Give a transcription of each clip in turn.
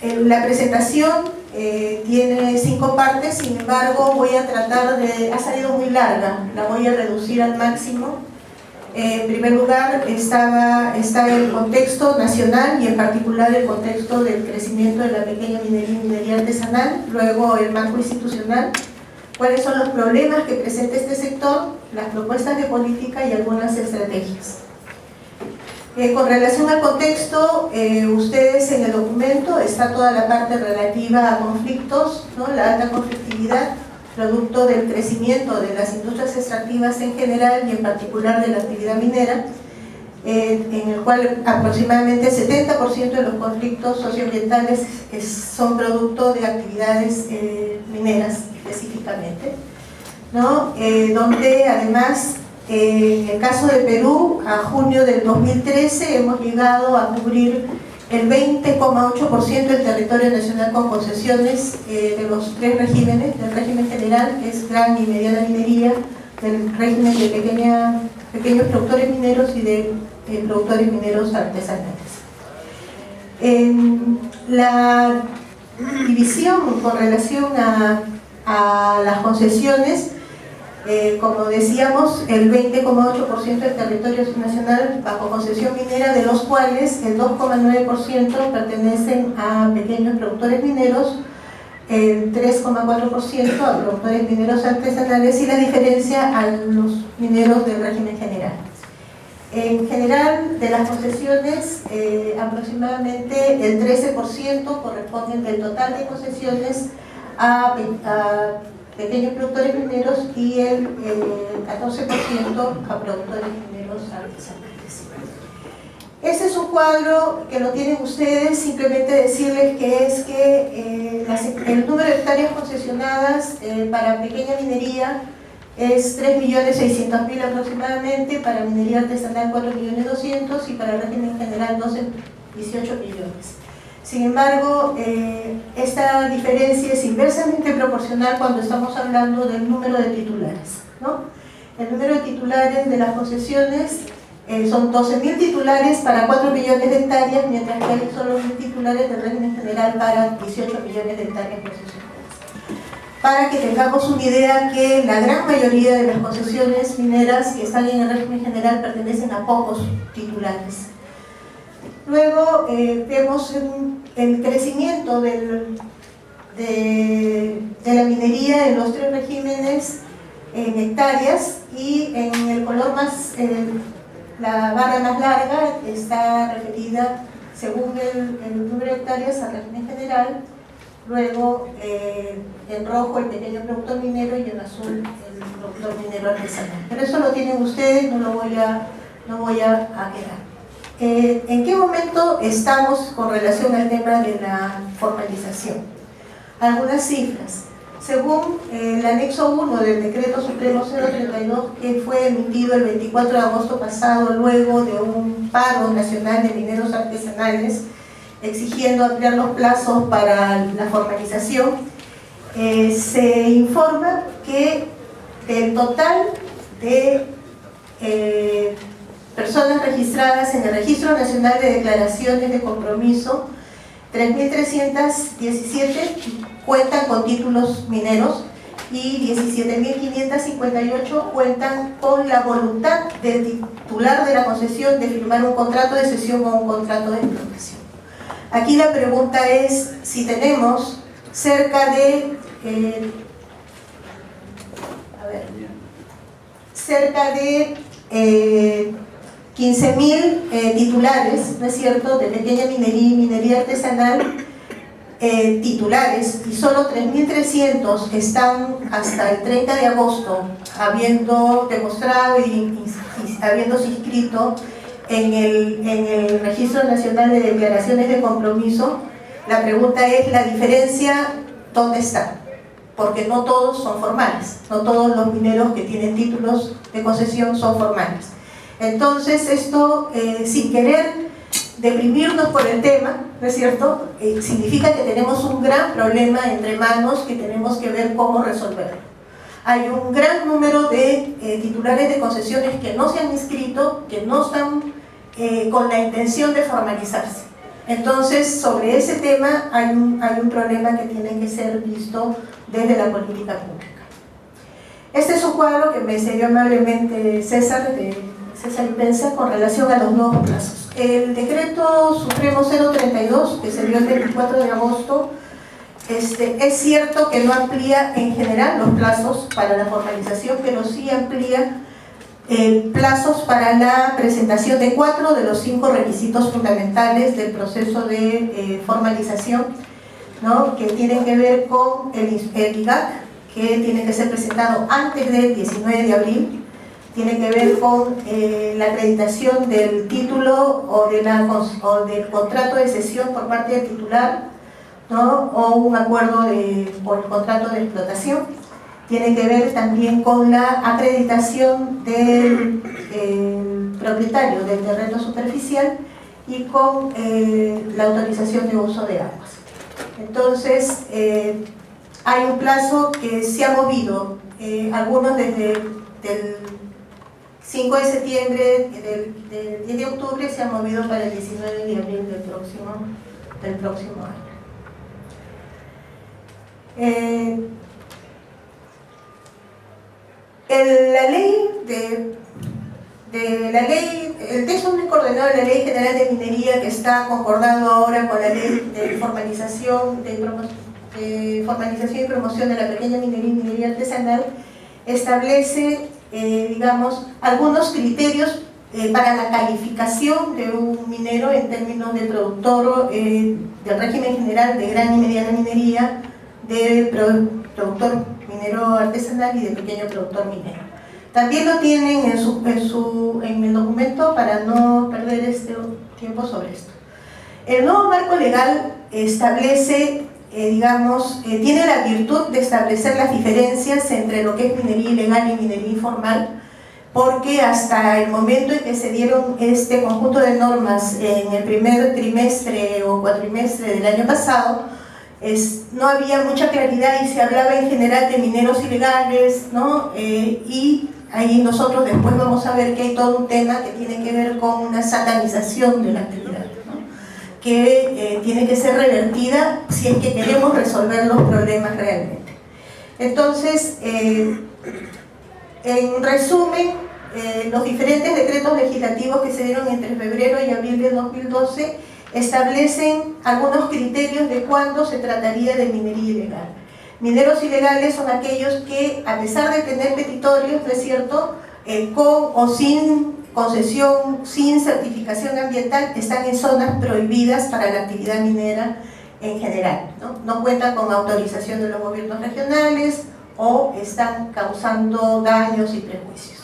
La presentación tiene 5 partes, sin embargo voy a tratar de... ha salido muy larga, la voy a reducir al máximo. En primer lugar estaba el contexto nacional y en particular el contexto del crecimiento de la pequeña minería y minería artesanal, luego el marco institucional, cuáles son los problemas que presenta este sector, las propuestas de política y algunas estrategias. Con relación al contexto, ustedes en el documento está toda la parte relativa a conflictos, ¿no? La alta conflictividad, producto del crecimiento de las industrias extractivas en general y en particular de la actividad minera, en el cual aproximadamente el 70% de los conflictos socioambientales son producto de actividades mineras específicamente, ¿no? Donde además, en el caso de Perú, a junio del 2013 hemos llegado a cubrir el 20,8% del territorio nacional con concesiones de los 3 regímenes, del régimen general, que es gran y mediana minería, del régimen de pequeños productores mineros y de productores mineros artesanales. La división con relación a las concesiones, como decíamos, el 20,8% del territorio nacional bajo concesión minera, de los cuales el 2,9% pertenecen a pequeños productores mineros, el 3,4% a productores mineros artesanales y la diferencia a los mineros del régimen general. En general, de las concesiones, aproximadamente el 13% corresponden del total de concesiones a pequeños productores mineros y el 14% a productores mineros artesanales. Este es un cuadro que lo tienen ustedes, simplemente decirles que es que el número de hectáreas concesionadas para pequeña minería es 3.600.000 aproximadamente, para minería artesanal 4.200.000 y para el régimen general 18 millones. Sin embargo, esta diferencia es inversamente proporcional cuando estamos hablando del número de titulares, ¿no? El número de titulares de las concesiones son 12.000 titulares para 4 millones de hectáreas, mientras que hay solo 1.000 titulares del régimen general para 18 millones de hectáreas concesionadas. Para que tengamos una idea que la gran mayoría de las concesiones mineras que están en el régimen general pertenecen a pocos titulares. Luego vemos el crecimiento de la minería en los 3 regímenes en hectáreas, y en el color más, la barra más larga está referida según el número de hectáreas al régimen general, luego en rojo el pequeño productor minero y en azul el productor minero artesanal. Pero eso lo tienen ustedes, no voy a quedar. ¿En qué momento estamos con relación al tema de la formalización? Algunas cifras. Según el anexo 1 del Decreto Supremo 032, que fue emitido el 24 de agosto pasado, luego de un paro nacional de mineros artesanales, exigiendo ampliar los plazos para la formalización, se informa que del total de personas registradas en el Registro Nacional de Declaraciones de Compromiso, 3.317 cuentan con títulos mineros y 17.558 cuentan con la voluntad del titular de la concesión de firmar un contrato de cesión o un contrato de explotación. Aquí la pregunta es si tenemos cerca de 15.000 titulares, ¿no es cierto?, de pequeña minería y minería artesanal, titulares, y solo 3.300 están hasta el 30 de agosto habiendo demostrado y habiéndose inscrito en el Registro Nacional de Declaraciones de Compromiso. La pregunta es, ¿la diferencia dónde está? Porque no todos son formales, no todos los mineros que tienen títulos de concesión son formales. Entonces esto, sin querer deprimirnos por el tema, ¿no es cierto?, significa que tenemos un gran problema entre manos que tenemos que ver cómo resolverlo. Hay un gran número de titulares de concesiones que no se han inscrito, que no están con la intención de formalizarse. Entonces, sobre ese tema hay un problema que tiene que ser visto desde la política pública. Este es un cuadro que me cedió amablemente César Ipenza con relación a los nuevos plazos. El decreto supremo 032, que se dio el 24 de agosto, es cierto que no amplía en general los plazos para la formalización, pero sí amplía plazos para la presentación de 4 de los 5 requisitos fundamentales del proceso de formalización, ¿no? Que tienen que ver con el IGAC, que tiene que ser presentado antes del 19 de abril, tiene que ver con la acreditación del título o del contrato de cesión por parte del titular, ¿no? O un acuerdo por el contrato de explotación. Tiene que ver también con la acreditación del propietario del terreno superficial y con la autorización de uso de aguas. Entonces, hay un plazo que se ha movido, algunos desde el 5 de septiembre, del 10 de octubre, se ha movido para el 19 de abril del próximo año. La ley el texto muy coordenado de la Ley General de Minería, que está concordado ahora con la Ley de Formalización y Promoción de la Pequeña Minería y Minería Artesanal, establece, digamos, algunos criterios para la calificación de un minero en términos de productor del régimen general de gran y mediana minería, de productor minero artesanal y de pequeño productor minero. También lo tienen en el documento para no perder tiempo sobre esto. El nuevo marco legal establece, tiene la virtud de establecer las diferencias entre lo que es minería ilegal y minería informal, porque hasta el momento en que se dieron este conjunto de normas en el primer trimestre o cuatrimestre del año pasado, no había mucha claridad y se hablaba en general de mineros ilegales, ¿no? Y ahí nosotros después vamos a ver que hay todo un tema que tiene que ver con una satanización de la actividad, ¿no? Que tiene que ser revertida si es que queremos resolver los problemas realmente. Entonces, en resumen, los diferentes decretos legislativos que se dieron entre febrero y abril de 2012 establecen algunos criterios de cuándo se trataría de minería ilegal. Mineros ilegales son aquellos que, a pesar de tener petitorios, ¿no es cierto?, con o sin concesión, sin certificación ambiental, están en zonas prohibidas para la actividad minera en general, ¿no? No cuentan con autorización de los gobiernos regionales o están causando daños y perjuicios.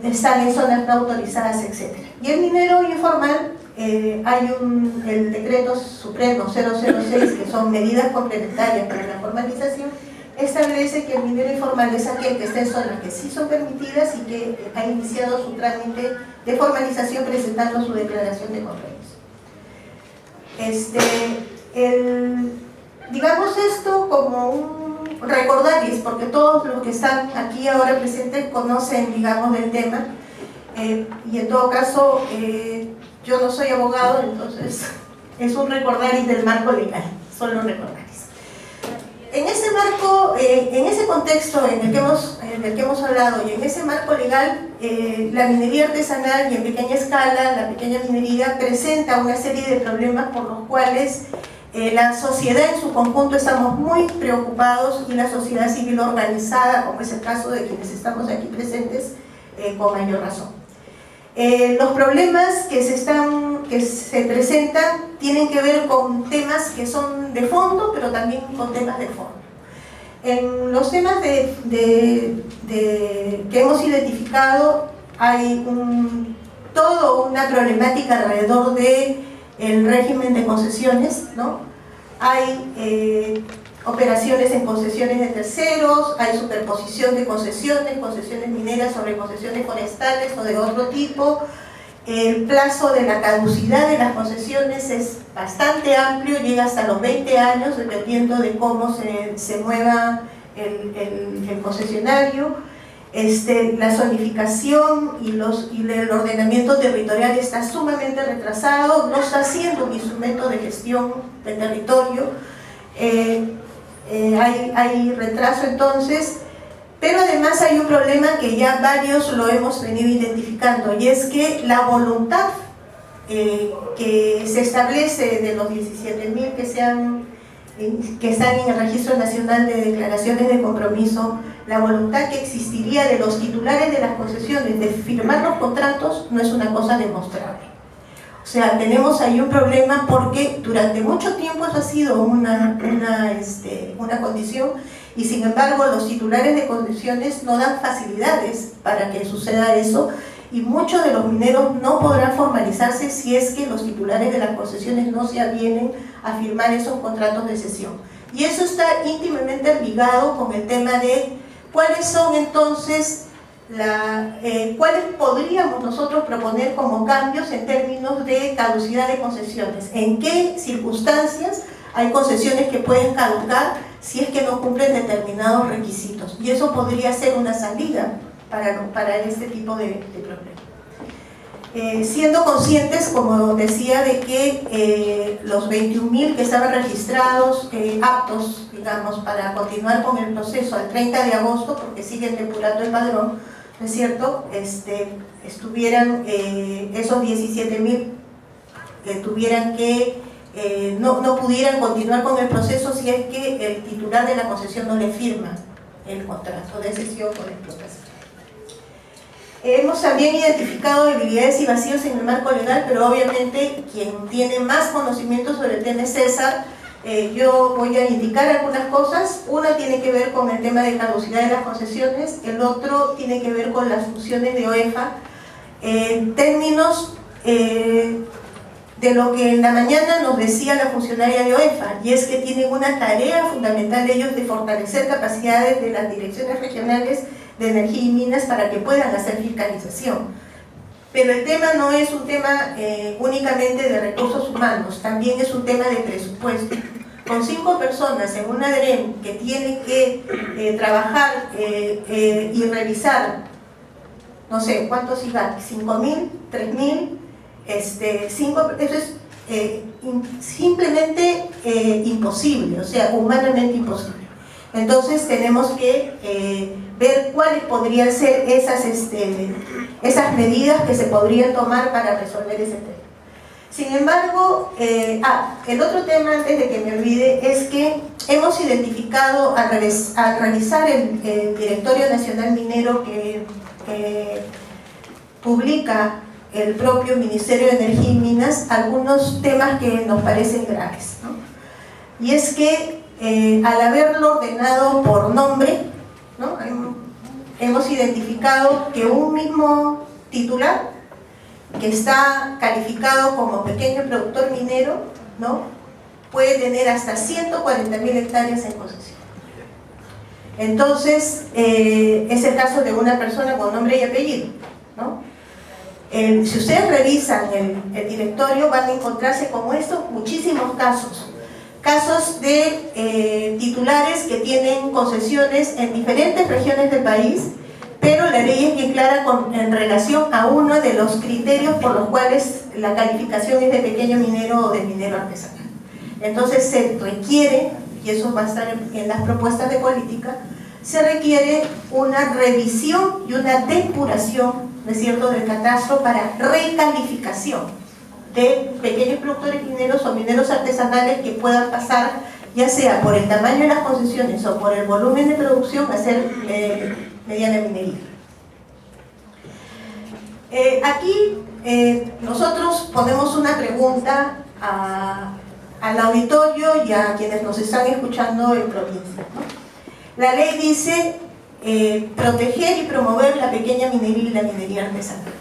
Están en zonas no autorizadas, etc. Y el minero informal, hay el decreto supremo 006, que son medidas complementarias para la formalización, establece que el minero informal es aquel que está en zonas que sí son permitidas y que ha iniciado su trámite de formalización presentando su declaración de convenios. Digamos esto como un recordaris, porque todos los que están aquí ahora presentes conocen, digamos, del tema, y en todo caso yo no soy abogado, entonces es un recordaris del marco legal, solo un recordaris. En ese marco, en ese contexto en el que hemos hablado y en ese marco legal, la minería artesanal y en pequeña escala, la pequeña minería, presenta una serie de problemas por los cuales la sociedad en su conjunto estamos muy preocupados, y la sociedad civil organizada, como es el caso de quienes estamos aquí presentes, con mayor razón. Los problemas que se presentan tienen que ver con temas que son de fondo, pero también con temas de fondo. En los temas que hemos identificado hay toda una problemática alrededor del régimen de concesiones, ¿no? Hay operaciones en concesiones de terceros, hay superposición de concesiones mineras sobre concesiones forestales o de otro tipo. El plazo de la caducidad de las concesiones es bastante amplio, llega hasta los 20 años, dependiendo de cómo se mueva el concesionario. La zonificación y el ordenamiento territorial está sumamente retrasado, no está siendo un instrumento de gestión del territorio, hay retraso entonces, pero además hay un problema que ya varios lo hemos venido identificando, y es que la voluntad que se establece de los 17.000 que están en el Registro Nacional de Declaraciones de Compromiso, la voluntad que existiría de los titulares de las concesiones de firmar los contratos no es una cosa demostrable. O sea, tenemos ahí un problema porque durante mucho tiempo eso ha sido una condición, y sin embargo los titulares de concesiones no dan facilidades para que suceda eso, y muchos de los mineros no podrán formalizarse si es que los titulares de las concesiones no se avienen a firmar esos contratos de cesión. Y eso está íntimamente ligado con el tema de cuáles son entonces, cuáles podríamos nosotros proponer como cambios en términos de caducidad de concesiones. ¿En qué circunstancias hay concesiones que pueden caducar si es que no cumplen determinados requisitos? Y eso podría ser una salida para este tipo de problemas. Siendo conscientes, como decía, de que los 21.000 que estaban registrados, aptos, digamos, para continuar con el proceso al 30 de agosto, porque siguen depurando el padrón, ¿no es cierto?, estuvieran esos 17.000 que tuvieran que no pudieran continuar con el proceso si es que el titular de la concesión no le firma el contrato de cesión con explotación. Hemos también identificado debilidades y vacíos en el marco legal, pero obviamente quien tiene más conocimiento sobre el tema es César. Yo voy a indicar algunas cosas. Una tiene que ver con el tema de caducidad de las concesiones, el otro tiene que ver con las funciones de OEFA, en términos de lo que en la mañana nos decía la funcionaria de OEFA, y es que tienen una tarea fundamental ellos de fortalecer capacidades de las direcciones regionales de energía y minas para que puedan hacer fiscalización. Pero el tema no es un tema únicamente de recursos humanos, también es un tema de presupuesto. Con 5 personas en una DREM que tiene que trabajar y revisar, no sé, ¿cuántos IGAT? ¿5.000? ¿3.000? Eso es simplemente imposible, o sea, humanamente imposible. Entonces tenemos que ver cuáles podrían ser esas medidas que se podrían tomar para resolver ese tema. Sin embargo, el otro tema, antes de que me olvide, es que hemos identificado al revisar el Directorio Nacional Minero que publica el propio Ministerio de Energía y Minas, algunos temas que nos parecen graves, ¿no? Y es que al haberlo ordenado por nombre, ¿no?, hemos identificado que un mismo titular que está calificado como pequeño productor minero, ¿no?, puede tener hasta 140.000 hectáreas en posesión. Entonces, es el caso de una persona con nombre y apellido, ¿no? Si ustedes revisan el directorio, van a encontrarse como estos muchísimos casos de titulares que tienen concesiones en diferentes regiones del país, pero la ley es bien clara en relación a uno de los criterios por los cuales la calificación es de pequeño minero o de minero artesanal. Entonces se requiere, y eso va a estar en las propuestas de política, se requiere una revisión y una depuración, ¿no es cierto?, del catastro para recalificación de pequeños productores mineros o mineros artesanales que puedan pasar, ya sea por el tamaño de las concesiones o por el volumen de producción, a ser mediana minería. Aquí nosotros ponemos una pregunta al auditorio y a quienes nos están escuchando en provincia, ¿no? La ley dice proteger y promover la pequeña minería y la minería artesanal.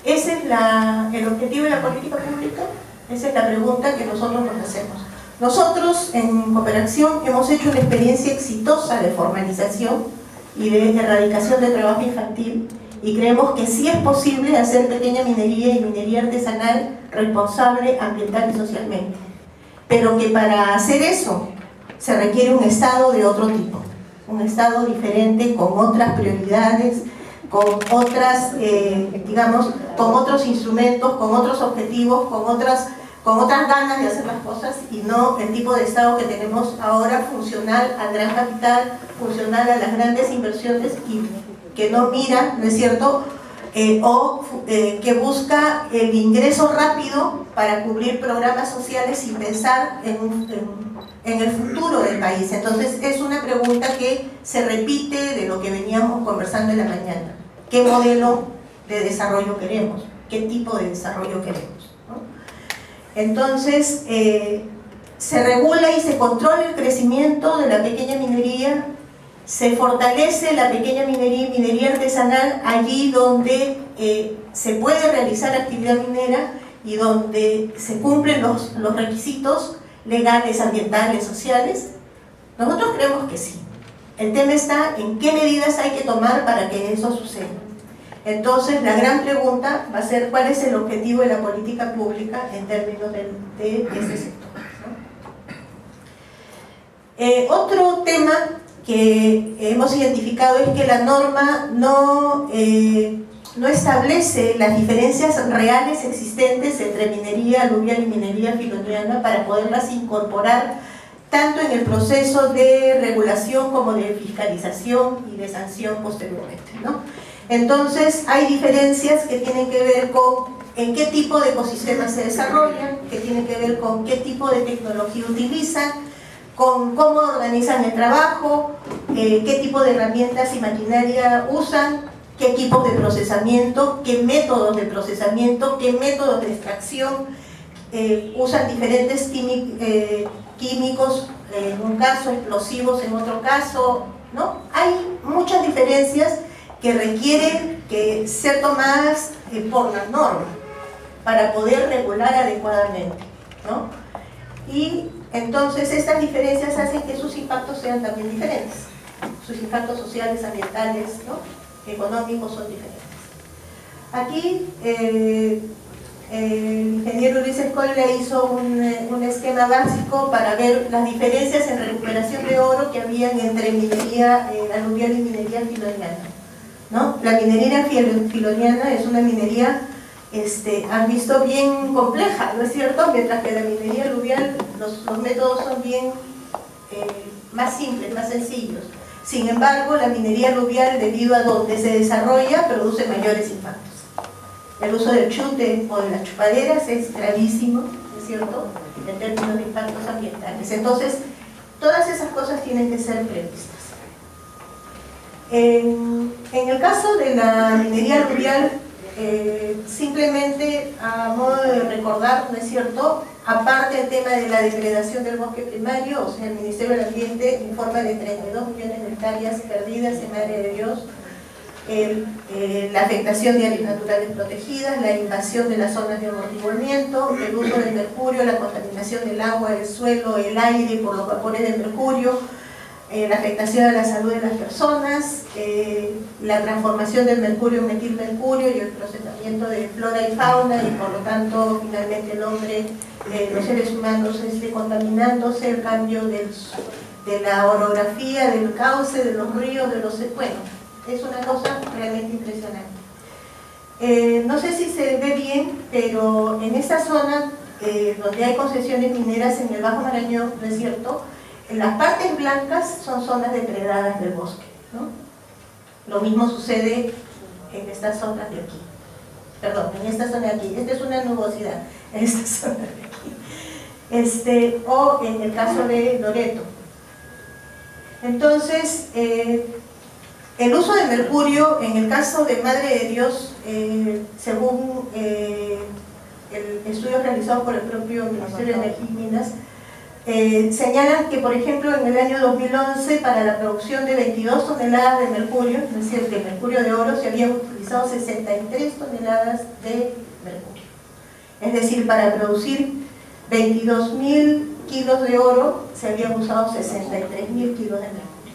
¿Ese es el objetivo de la política pública? Esa es la pregunta que nosotros nos hacemos. Nosotros en Cooperación hemos hecho una experiencia exitosa de formalización y de erradicación de trabajo infantil, y creemos que sí es posible hacer pequeña minería y minería artesanal responsable ambiental y socialmente, pero que para hacer eso se requiere un Estado de otro tipo, un Estado diferente, con otras prioridades, con otras, digamos, con otros instrumentos, con otros objetivos, con otras ganas de hacer las cosas, y no el tipo de Estado que tenemos ahora, funcional al gran capital, funcional a las grandes inversiones, y que no mira, ¿no es cierto?, que busca el ingreso rápido para cubrir programas sociales sin pensar en el futuro del país. Entonces es una pregunta que se repite de lo que veníamos conversando en la mañana. ¿Qué modelo de desarrollo queremos? ¿Qué tipo de desarrollo queremos? ¿No? Entonces se regula y se controla el crecimiento de la pequeña minería, se fortalece la pequeña minería artesanal allí donde se puede realizar actividad minera y donde se cumplen los requisitos legales, ambientales, sociales. Nosotros creemos que sí. El tema está en qué medidas hay que tomar para que eso suceda. Entonces, la gran pregunta va a ser cuál es el objetivo de la política pública en términos de este sector, ¿no? Otro tema que hemos identificado es que la norma no establece las diferencias reales existentes entre minería aluvial y minería filoniana para poderlas incorporar tanto en el proceso de regulación como de fiscalización y de sanción posteriormente, ¿no? Entonces hay diferencias que tienen que ver con en qué tipo de ecosistemas se desarrollan, que tienen que ver con qué tipo de tecnología utilizan, con cómo organizan el trabajo, qué tipo de herramientas y maquinaria usan, qué equipos de procesamiento, qué métodos de procesamiento, qué métodos de extracción, usan diferentes químicos, en un caso explosivos en otro caso, ¿no? Hay muchas diferencias que requieren ser tomadas por la norma para poder regular adecuadamente, ¿no? Y entonces estas diferencias hacen que sus impactos sean también diferentes. Sus impactos sociales, ambientales, ¿no?, económicos son diferentes. Aquí el ingeniero Luis Escola hizo un esquema básico para ver las diferencias en recuperación de oro que habían entre minería aluvial y minería filoniana, ¿no? La minería filoniana es una minería, han visto, bien compleja, ¿no es cierto? Mientras que la minería aluvial, los métodos son bien más simples, más sencillos. Sin embargo, la minería aluvial, debido a donde se desarrolla, produce mayores impactos. El uso del chute o de las chupaderas es gravísimo, ¿no es cierto?, en términos de impactos ambientales. Entonces, todas esas cosas tienen que ser previstas. En el caso de la minería aluvial, simplemente a modo de recordar, ¿no es cierto?, aparte del tema de la depredación del bosque primario, o sea, el Ministerio del Ambiente informa de 32 millones de hectáreas perdidas en Madre de Dios, la afectación de áreas naturales protegidas, la invasión de las zonas de amortiguamiento, el uso del mercurio, la contaminación del agua, el suelo, el aire por los vapores de mercurio, la afectación a la salud de las personas, la transformación del mercurio en metilmercurio y el procesamiento de flora y fauna, y por lo tanto finalmente el hombre, los seres humanos contaminándose, el cambio de la orografía, del cauce, de los ríos, bueno, es una cosa realmente impresionante. No sé si se ve bien, pero en esta zona donde hay concesiones mineras en el Bajo Marañón, ¿no es cierto?, las partes blancas son zonas depredadas del bosque, ¿no? Lo mismo sucede en estas zonas de aquí. Perdón, en esta zona de aquí. Esta es una nubosidad, en esta zona de aquí. O en el caso de Loreto. Entonces, el uso de mercurio, en el caso de Madre de Dios, según estudios realizados por el propio Ministerio de Energía y Minas, señalan que, por ejemplo, en el año 2011, para la producción de 22 toneladas de mercurio, es decir, de mercurio de oro, se habían utilizado 63 toneladas de mercurio. Es decir, para producir 22.000 kilos de oro, se habían usado 63.000 kilos de mercurio.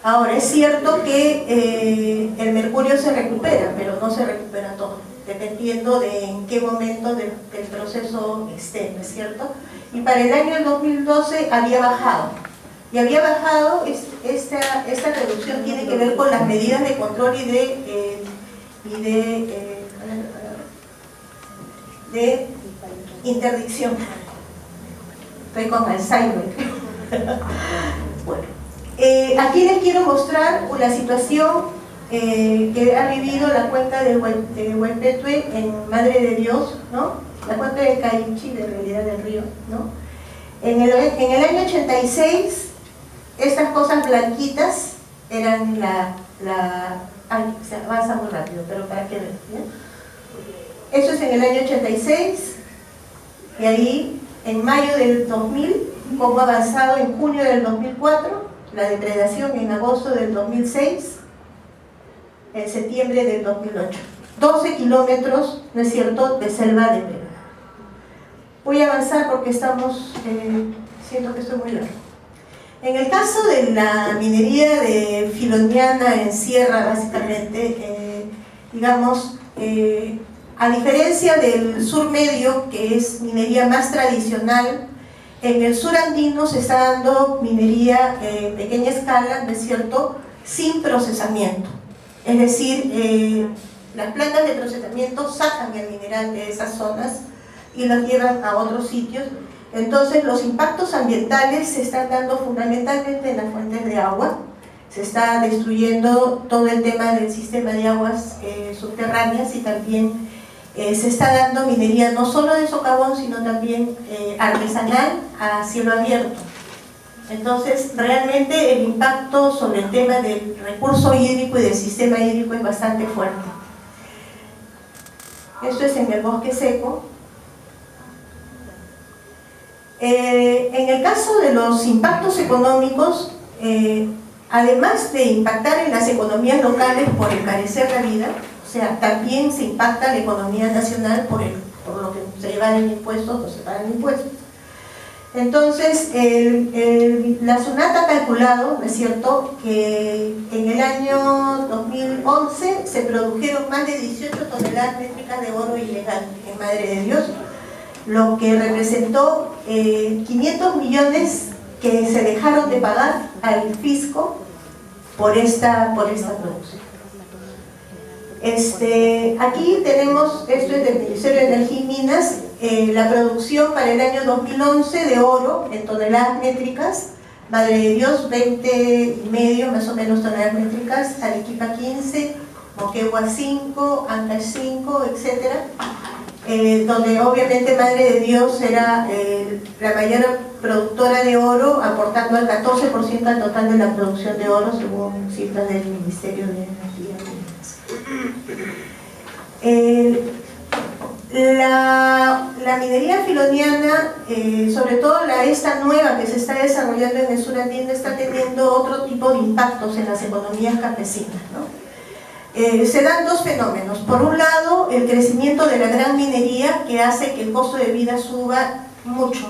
Ahora, es cierto que el mercurio se recupera, pero no se recupera todo, dependiendo de en qué momento del proceso esté, ¿no es cierto? Y para el año 2012 había bajado, y había bajado esta reducción tiene que ver con las medidas de control y de interdicción. Estoy con Alzheimer. Bueno, aquí les quiero mostrar la situación que ha vivido la cuenca de Huaypetue en Madre de Dios, ¿no? La cuenca de Caichi, de realidad del río, ¿no? En el año 86, estas cosas blanquitas eran ay, se avanza muy rápido, pero para que vean, ¿ya? Eso es en el año 86, y ahí, en mayo del 2000, como avanzado en junio del 2004, la depredación en agosto del 2006, en septiembre del 2008. 12 kilómetros, ¿no es cierto?, de selva depredada. Voy a avanzar porque siento que estoy muy largo. En el caso de la minería de filoniana en sierra, básicamente, digamos, a diferencia del sur medio, que es minería más tradicional, en el sur andino se está dando minería en pequeña escala, ¿no es cierto?, sin procesamiento. Es decir, las plantas de procesamiento sacan el mineral de esas zonas y los llevan a otros sitios. Entonces los impactos ambientales se están dando fundamentalmente en las fuentes de agua. Se está destruyendo todo el tema del sistema de aguas subterráneas, y también se está dando minería no solo de socavón, sino también artesanal a cielo abierto. Entonces realmente el impacto sobre el tema del recurso hídrico y del sistema hídrico es bastante fuerte. Esto es en el bosque seco. En el caso de los impactos económicos, además de impactar en las economías locales por encarecer la vida, o sea, también se impacta la economía nacional por lo que se evaden impuestos o se pagan impuestos. Entonces, la SUNAT ha calculado, ¿no es cierto?, que en el año 2011 se produjeron más de 18 toneladas métricas de oro ilegal en Madre de Dios, lo que representó 500 millones que se dejaron de pagar al fisco por esta producción. Aquí tenemos, esto es del Ministerio de Energía y Minas, la producción para el año 2011 de oro en toneladas métricas. Madre de Dios 20,5 más o menos toneladas métricas, Arequipa 15, Moquegua 5, Ancash 5, etc. Donde obviamente Madre de Dios era la mayor productora de oro, aportando al 14% al total de la producción de oro, según cifras del Ministerio de Energía y Minas. La minería filoniana, sobre todo esta nueva que se está desarrollando en el sur andino, está teniendo otro tipo de impactos en las economías campesinas, ¿no? Se dan dos fenómenos. Por un lado, el crecimiento de la gran minería, que hace que el costo de vida suba mucho,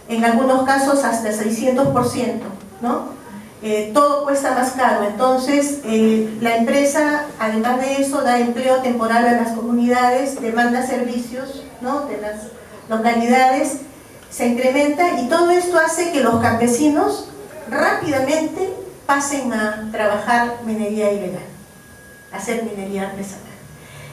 en algunos casos hasta 600%, ¿no? Todo cuesta más caro. Entonces la empresa, además de eso, da empleo temporal a las comunidades, demanda servicios, ¿no?, de las localidades, se incrementa, y todo esto hace que los campesinos rápidamente pasen a trabajar minería ilegal, a hacer minería artesanal.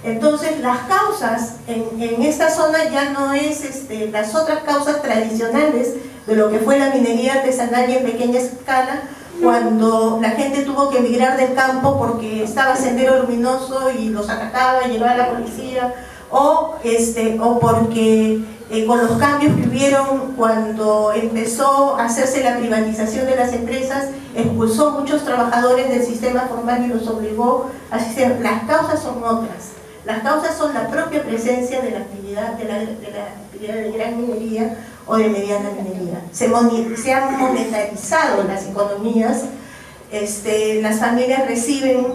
Entonces las causas en esta zona ya no es las otras causas tradicionales de lo que fue la minería artesanal y en pequeña escala, cuando la gente tuvo que emigrar del campo porque estaba Sendero Luminoso y los atacaba y llevaba a la policía, o porque con los cambios que hubieron cuando empezó a hacerse la privatización de las empresas, expulsó muchos trabajadores del sistema formal y los obligó a sistema. Las causas son otras. Las causas son la propia presencia de la actividad de gran minería o de mediana minería. Se han monetarizado las economías, las familias reciben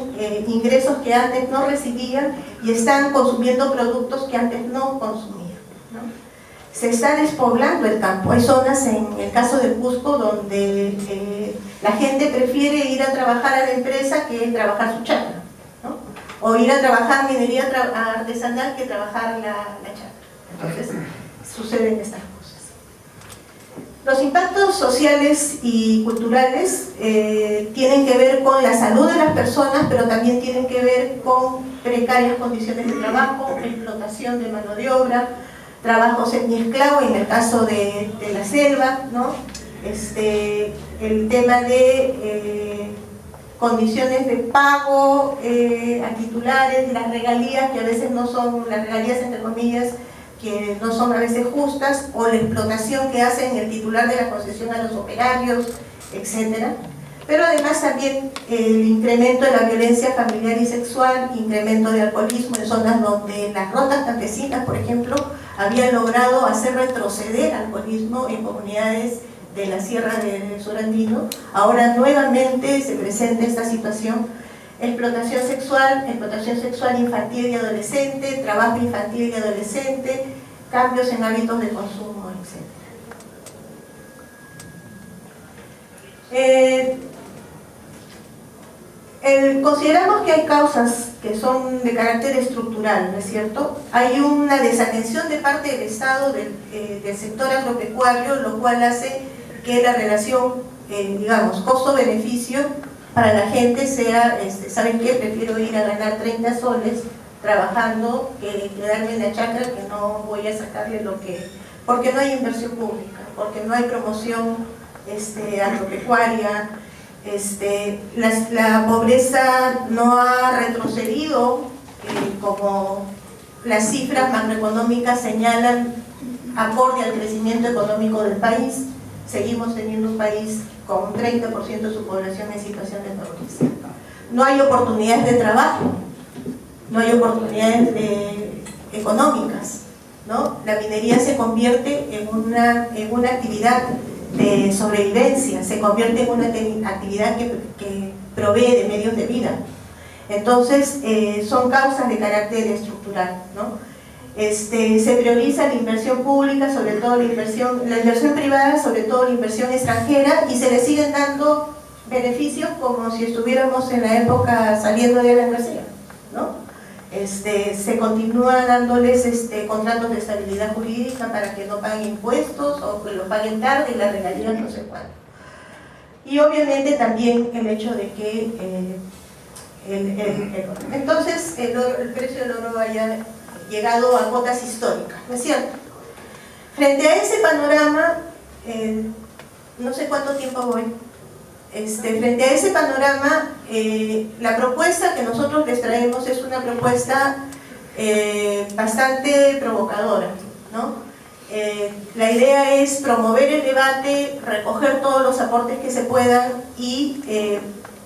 ingresos que antes no recibían y están consumiendo productos que antes no consumían, ¿no? Se está despoblando el campo. Hay zonas, en el caso del Cusco, donde la gente prefiere ir a trabajar a la empresa que trabajar su chacra, ¿no? O ir a trabajar minería artesanal que trabajar la chacra. Entonces suceden estas cosas. Los impactos sociales y culturales tienen que ver con la salud de las personas, pero también tienen que ver con precarias condiciones de trabajo, explotación de mano de obra, trabajo semiesclavo en el caso de la selva, ¿no? El tema de condiciones de pago a titulares, las regalías que a veces no son, las regalías entre comillas, que no son a veces justas, o la explotación que hacen el titular de la concesión a los operarios, etc. Pero además también el incremento de la violencia familiar y sexual, incremento de alcoholismo en zonas donde las rondas campesinas, por ejemplo, habían logrado hacer retroceder alcoholismo en comunidades de la Sierra del Sur Andino. Ahora nuevamente se presenta esta situación: explotación sexual infantil y adolescente, trabajo infantil y adolescente, cambios en hábitos de consumo, etc. Consideramos que hay causas que son de carácter estructural, ¿no es cierto? Hay una desatención de parte del Estado del sector agropecuario, lo cual hace que la relación, digamos, costo-beneficio para la gente sea, ¿saben qué? Prefiero ir a ganar 30 soles trabajando que quedarme en la chacra, que no voy a sacarle lo que... Porque no hay inversión pública, porque no hay promoción agropecuaria, la pobreza no ha retrocedido, como las cifras macroeconómicas señalan, acorde al crecimiento económico del país. Seguimos teniendo un país con un 30% de su población en situación de pobreza. No hay oportunidades de trabajo, no hay oportunidades económicas, ¿no? La minería se convierte en una actividad de sobrevivencia, se convierte en una actividad que provee de medios de vida. Entonces, son causas de carácter estructural, ¿no? Se prioriza la inversión pública, sobre todo la inversión privada, sobre todo la inversión extranjera, y se le siguen dando beneficios como si estuviéramos en la época saliendo de la García, ¿no? Se continúa dándoles contratos de estabilidad jurídica para que no paguen impuestos o que lo paguen tarde y la regalía no sé cuánto. Y obviamente también el hecho de que entonces el precio del oro haya llegado a cotas históricas, ¿no es cierto? Frente a ese panorama, no sé cuánto tiempo voy, frente a ese panorama, la propuesta que nosotros les traemos es una propuesta bastante provocadora, ¿no? La idea es promover el debate, recoger todos los aportes que se puedan y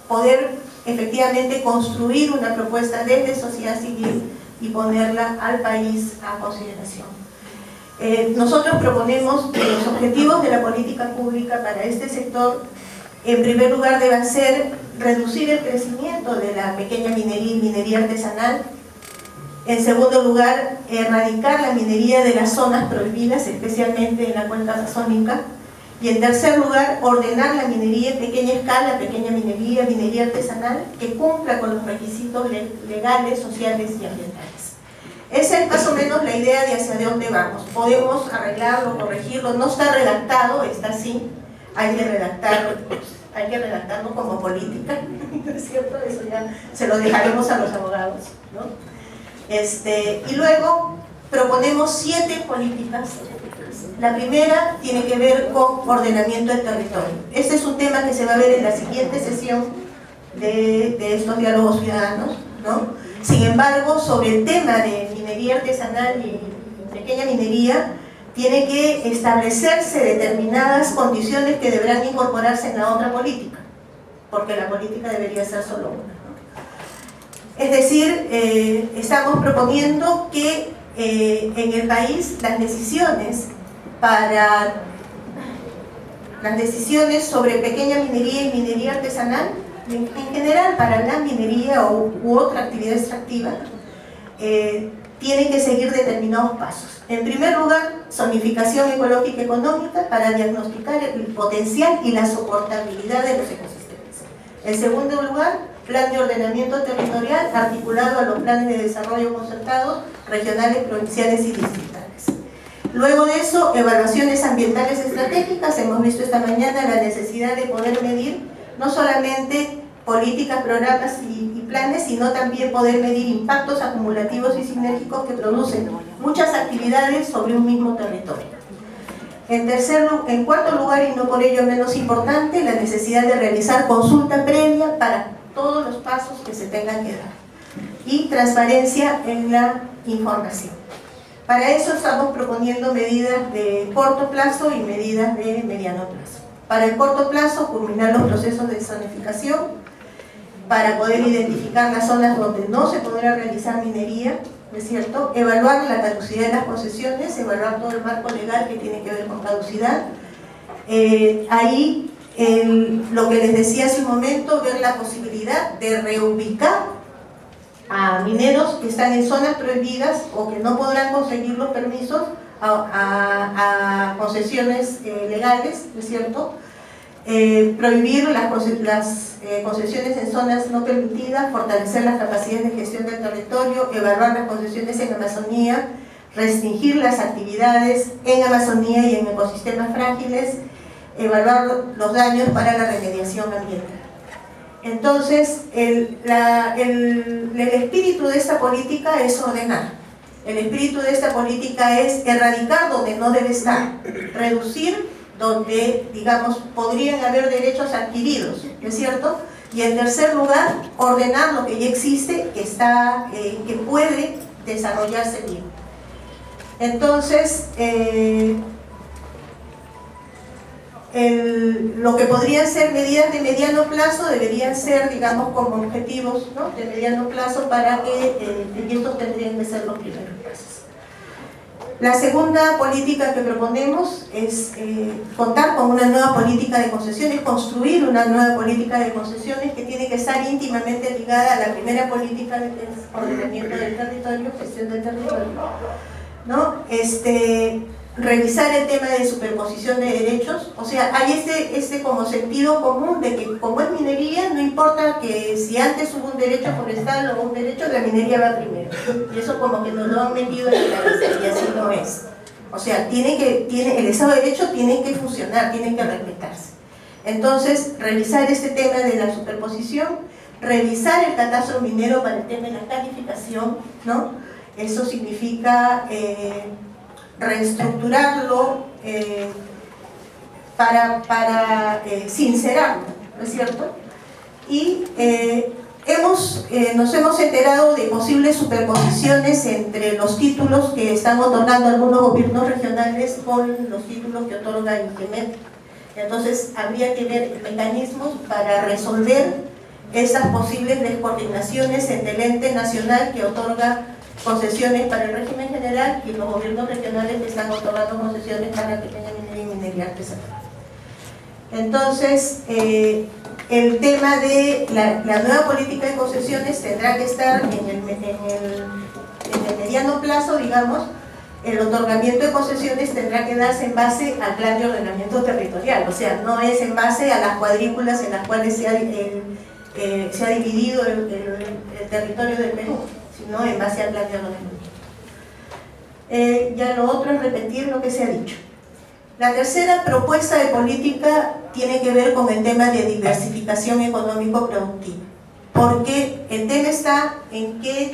poder efectivamente construir una propuesta desde sociedad civil y ponerla al país a consideración. Nosotros proponemos que los objetivos de la política pública para este sector, en primer lugar, deban ser reducir el crecimiento de la pequeña minería y minería artesanal. En segundo lugar, erradicar la minería de las zonas prohibidas, especialmente en la cuenca amazónica. Y en tercer lugar, ordenar la minería en pequeña escala, pequeña minería artesanal, que cumpla con los requisitos legales, sociales y ambientales. Esa es más o menos la idea de hacia dónde vamos. Podemos arreglarlo, corregirlo, no está redactado, está así, hay que redactarlo como política, ¿no es cierto? Eso ya se lo dejaremos a los abogados, ¿no? Y luego proponemos 7 políticas. La primera tiene que ver con ordenamiento del territorio. Este es un tema que se va a ver en la siguiente sesión de estos diálogos ciudadanos, ¿no? Sin embargo, sobre el tema de minería artesanal y pequeña minería, tiene que establecerse determinadas condiciones que deberán incorporarse en la otra política, porque la política debería ser solo una, ¿no? Es decir, estamos proponiendo que en el país las decisiones sobre pequeña minería y minería artesanal, en general para la minería u otra actividad extractiva, tienen que seguir determinados pasos. En primer lugar, zonificación ecológica y económica para diagnosticar el potencial y la soportabilidad de los ecosistemas. En segundo lugar, plan de ordenamiento territorial articulado a los planes de desarrollo concertados, regionales, provinciales y distritales. Luego de eso, evaluaciones ambientales estratégicas. Hemos visto esta mañana la necesidad de poder medir no solamente políticas, programas y planes, sino también poder medir impactos acumulativos y sinérgicos que producen muchas actividades sobre un mismo territorio. En cuarto lugar, y no por ello menos importante, la necesidad de realizar consulta previa para todos los pasos que se tengan que dar y transparencia en la información. Para eso estamos proponiendo medidas de corto plazo y medidas de mediano plazo. Para el corto plazo, culminar los procesos de zonificación para poder identificar las zonas donde no se podrá realizar minería, ¿no es cierto? Evaluar la caducidad de las concesiones, evaluar todo el marco legal que tiene que ver con caducidad. Lo que les decía hace un momento, ver la posibilidad de reubicar a mineros que están en zonas prohibidas o que no podrán conseguir los permisos a concesiones legales, ¿no es cierto? Prohibir las concesiones en zonas no permitidas, fortalecer las capacidades de gestión del territorio, evaluar las concesiones en Amazonía, restringir las actividades en Amazonía y en ecosistemas frágiles, evaluar los daños para la remediación ambiental. Entonces, el espíritu de esta política es ordenar. El espíritu de esta política es erradicar donde no debe estar, reducir donde, digamos, podrían haber derechos adquiridos, ¿no es cierto? Y en tercer lugar, ordenar lo que ya existe, que puede desarrollarse bien. Entonces, lo que podrían ser medidas de mediano plazo deberían ser, digamos, como objetivos, ¿no?, de mediano plazo para que, y estos tendrían que ser los primeros pasos. La segunda política que proponemos es contar con una nueva política de concesiones, construir una nueva política de concesiones que tiene que estar íntimamente ligada a la primera política de ordenamiento del territorio, gestión del territorio, ¿no? Revisar el tema de superposición de derechos, o sea, hay como sentido común de que como es minería, no importa que si antes hubo un derecho forestal o un derecho, la minería va primero. Y eso como que nos lo han metido en la cabeza y así no es. O sea, el Estado de Derecho tiene que funcionar, tiene que respetarse. Entonces, revisar este tema de la superposición, revisar el catastro minero para el tema de la calificación, ¿no? Eso significa reestructurarlo para sincerarlo, ¿no es cierto? Y nos hemos enterado de posibles superposiciones entre los títulos que están otorgando algunos gobiernos regionales con los títulos que otorga INGEMET. Entonces habría que ver mecanismos para resolver esas posibles descoordinaciones entre el ente nacional que otorga concesiones para el régimen general y los gobiernos regionales que están otorgando concesiones para pequeña minería y minería artesanal. Entonces, el tema de la nueva política de concesiones tendrá que estar en el mediano plazo, digamos. El otorgamiento de concesiones tendrá que darse en base al plan de ordenamiento territorial, o sea, no es en base a las cuadrículas en las cuales se ha dividido el territorio del Perú, sino en base al plan de ordenamiento. Ya lo otro es repetir lo que se ha dicho. La tercera propuesta de política tiene que ver con el tema de diversificación económico-productiva, porque el tema está en que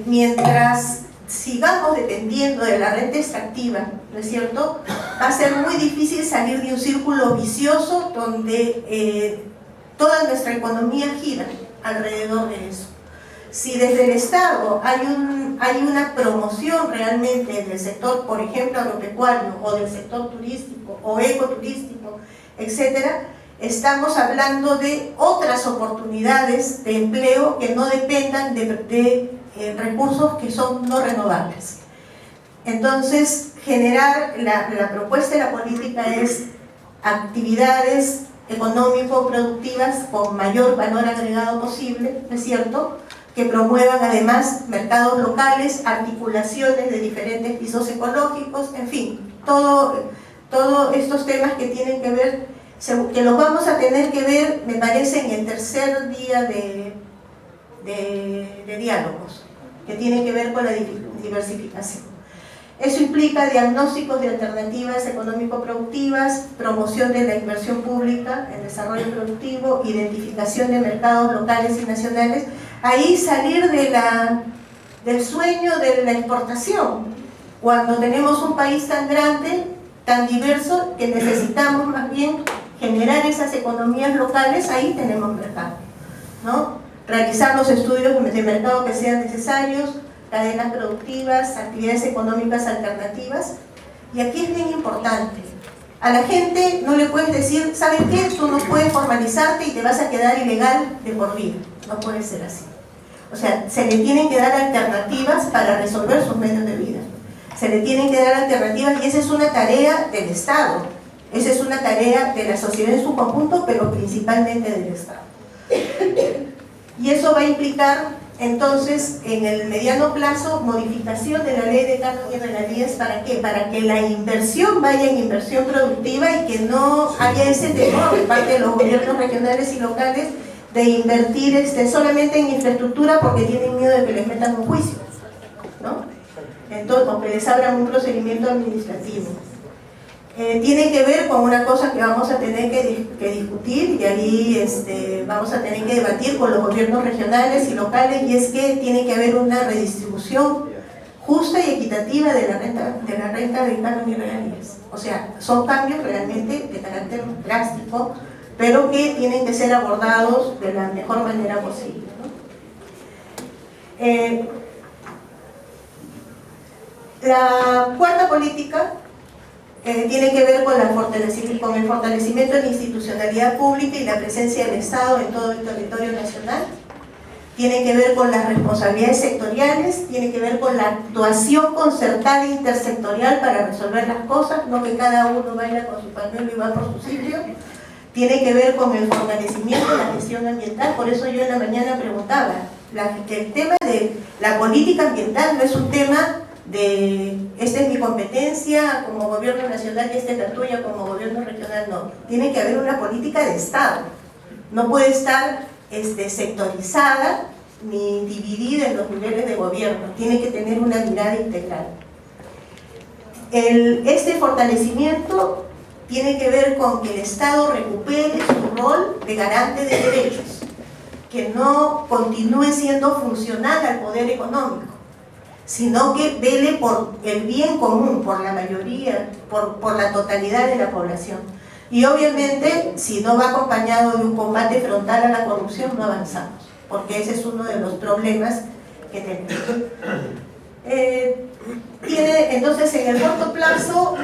mientras sigamos dependiendo de la renta extractiva, ¿no es cierto?, va a ser muy difícil salir de un círculo vicioso donde toda nuestra economía gira alrededor de eso. Si desde el Estado hay una promoción realmente del sector, por ejemplo, agropecuario, o del sector turístico, o ecoturístico, etcétera, estamos hablando de otras oportunidades de empleo que no dependan de recursos que son no renovables. Entonces, generar la propuesta de la política es actividades económico-productivas con mayor valor agregado posible, ¿no es cierto?, que promuevan además mercados locales, articulaciones de diferentes pisos ecológicos, en fin, todos estos temas que tienen que ver, que los vamos a tener que ver, me parece, en el tercer día de diálogos, que tienen que ver con la diversificación. Eso implica diagnósticos de alternativas económico-productivas, promoción de la inversión pública en desarrollo productivo, identificación de mercados locales y nacionales. Ahí salir del sueño de la exportación, cuando tenemos un país tan grande, tan diverso, que necesitamos más bien generar esas economías locales. Ahí tenemos mercado, ¿no? Realizar los estudios de mercado que sean necesarios, cadenas productivas, actividades económicas alternativas. Y aquí es bien importante, a la gente no le puedes decir, ¿sabes qué? Tú no puedes formalizarte y te vas a quedar ilegal de por vida. No puede ser así. O sea, se le tienen que dar alternativas para resolver sus medios de vida. Se le tienen que dar alternativas, y esa es una tarea del Estado. Esa es una tarea de la sociedad en su conjunto, pero principalmente del Estado. Y eso va a implicar, entonces, en el mediano plazo, modificación de la ley de canon y regalías. ¿Para qué? Para que la inversión vaya en inversión productiva y que no haya ese temor de parte de los gobiernos regionales y locales de invertir solamente en infraestructura porque tienen miedo de que les metan un juicio, ¿no? Entonces, o que les abran un procedimiento administrativo. Tiene que ver con una cosa que vamos a tener que discutir, y ahí vamos a tener que debatir con los gobiernos regionales y locales, y es que tiene que haber una redistribución justa y equitativa de la renta de canon y regalías. O sea, son cambios realmente de carácter drástico, pero que tienen que ser abordados de la mejor manera posible, ¿no? La cuarta política tiene que ver con el fortalecimiento de la institucionalidad pública y la presencia del Estado en todo el territorio nacional. Tiene que ver con las responsabilidades sectoriales, tiene que ver con la actuación concertada e intersectorial para resolver las cosas, no que cada uno vaya con su pañuelo y va por su sitio. Tiene que ver con el fortalecimiento de la gestión ambiental. Por eso yo en la mañana preguntaba, el tema de la política ambiental no es un tema de esta es mi competencia como gobierno nacional y esta es la tuya como gobierno regional. No, tiene que haber una política de Estado, no puede estar sectorizada ni dividida en los niveles de gobierno, tiene que tener una mirada integral. Este fortalecimiento tiene que ver con que el Estado recupere su rol de garante de derechos, que no continúe siendo funcional al poder económico, sino que vele por el bien común, por la mayoría, por la totalidad de la población. Y obviamente, si no va acompañado de un combate frontal a la corrupción, no avanzamos, porque ese es uno de los problemas que tenemos. Entonces, en el corto plazo,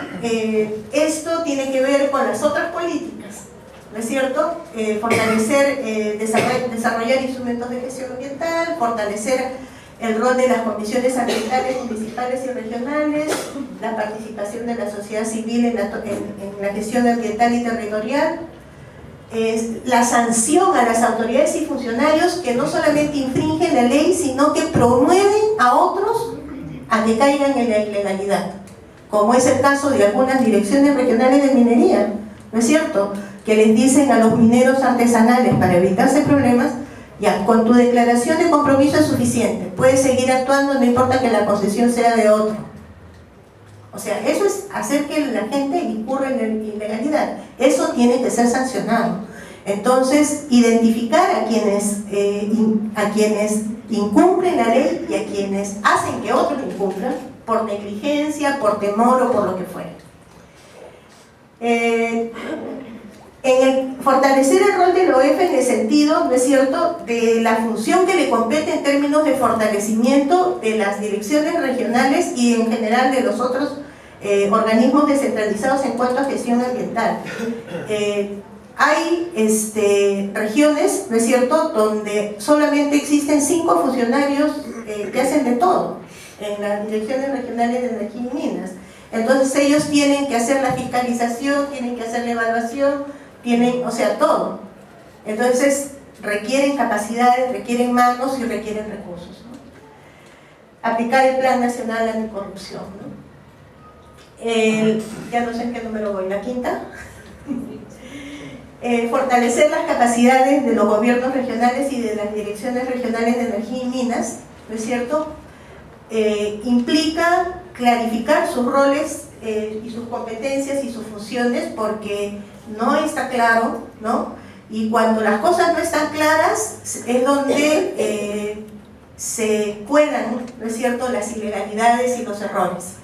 esto tiene que ver con las otras políticas, ¿no es cierto? Fortalecer, desarrollar instrumentos de gestión ambiental, fortalecer el rol de las comisiones ambientales municipales y regionales, la participación de la sociedad civil en la gestión ambiental y territorial, la sanción a las autoridades y funcionarios que no solamente infringen la ley, sino que promueven a otros a que caigan en la ilegalidad, como es el caso de algunas direcciones regionales de minería, ¿no es cierto? Que les dicen a los mineros artesanales, para evitarse problemas, ya, con tu declaración de compromiso es suficiente, puedes seguir actuando, no importa que la concesión sea de otro. O sea, eso es hacer que la gente incurra en la ilegalidad. Eso tiene que ser sancionado. Entonces, identificar a quienes incumplen la ley y a quienes hacen que otros incumplan, por negligencia, por temor o por lo que fuera. Fortalecer el rol del OEF en el sentido, ¿no es cierto?, de la función que le compete en términos de fortalecimiento de las direcciones regionales y en general de los otros organismos descentralizados en cuanto a gestión ambiental. Hay regiones, ¿no es cierto?, donde solamente existen 5 funcionarios que hacen de todo en las direcciones regionales de energía y minas. Entonces ellos tienen que hacer la fiscalización, tienen que hacer la evaluación, o sea, todo. Entonces requieren capacidades, requieren manos y requieren recursos, ¿no? Aplicar el Plan Nacional Anticorrupción, ¿no? Ya no sé en qué número voy, ¿la quinta? Fortalecer las capacidades de los gobiernos regionales y de las direcciones regionales de energía y minas, ¿no es cierto? Implica clarificar sus roles y sus competencias y sus funciones, porque no está claro, ¿no? Y cuando las cosas no están claras es donde se cuelan, ¿no es cierto?, las ilegalidades y los errores.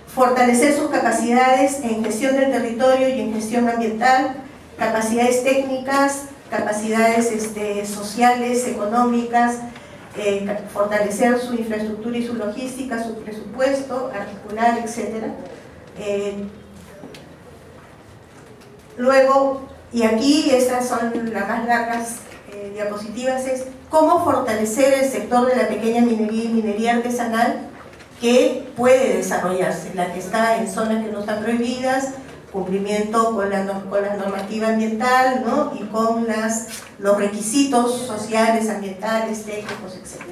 Fortalecer sus capacidades en gestión del territorio y en gestión ambiental, capacidades técnicas, capacidades sociales, económicas, fortalecer su infraestructura y su logística, su presupuesto, articular, etc. Luego, y aquí estas son las más largas diapositivas, es cómo fortalecer el sector de la pequeña minería y minería artesanal que puede desarrollarse, la que está en zonas que no están prohibidas, cumplimiento con la normativa ambiental, ¿no?, y con los requisitos sociales, ambientales, técnicos, etc.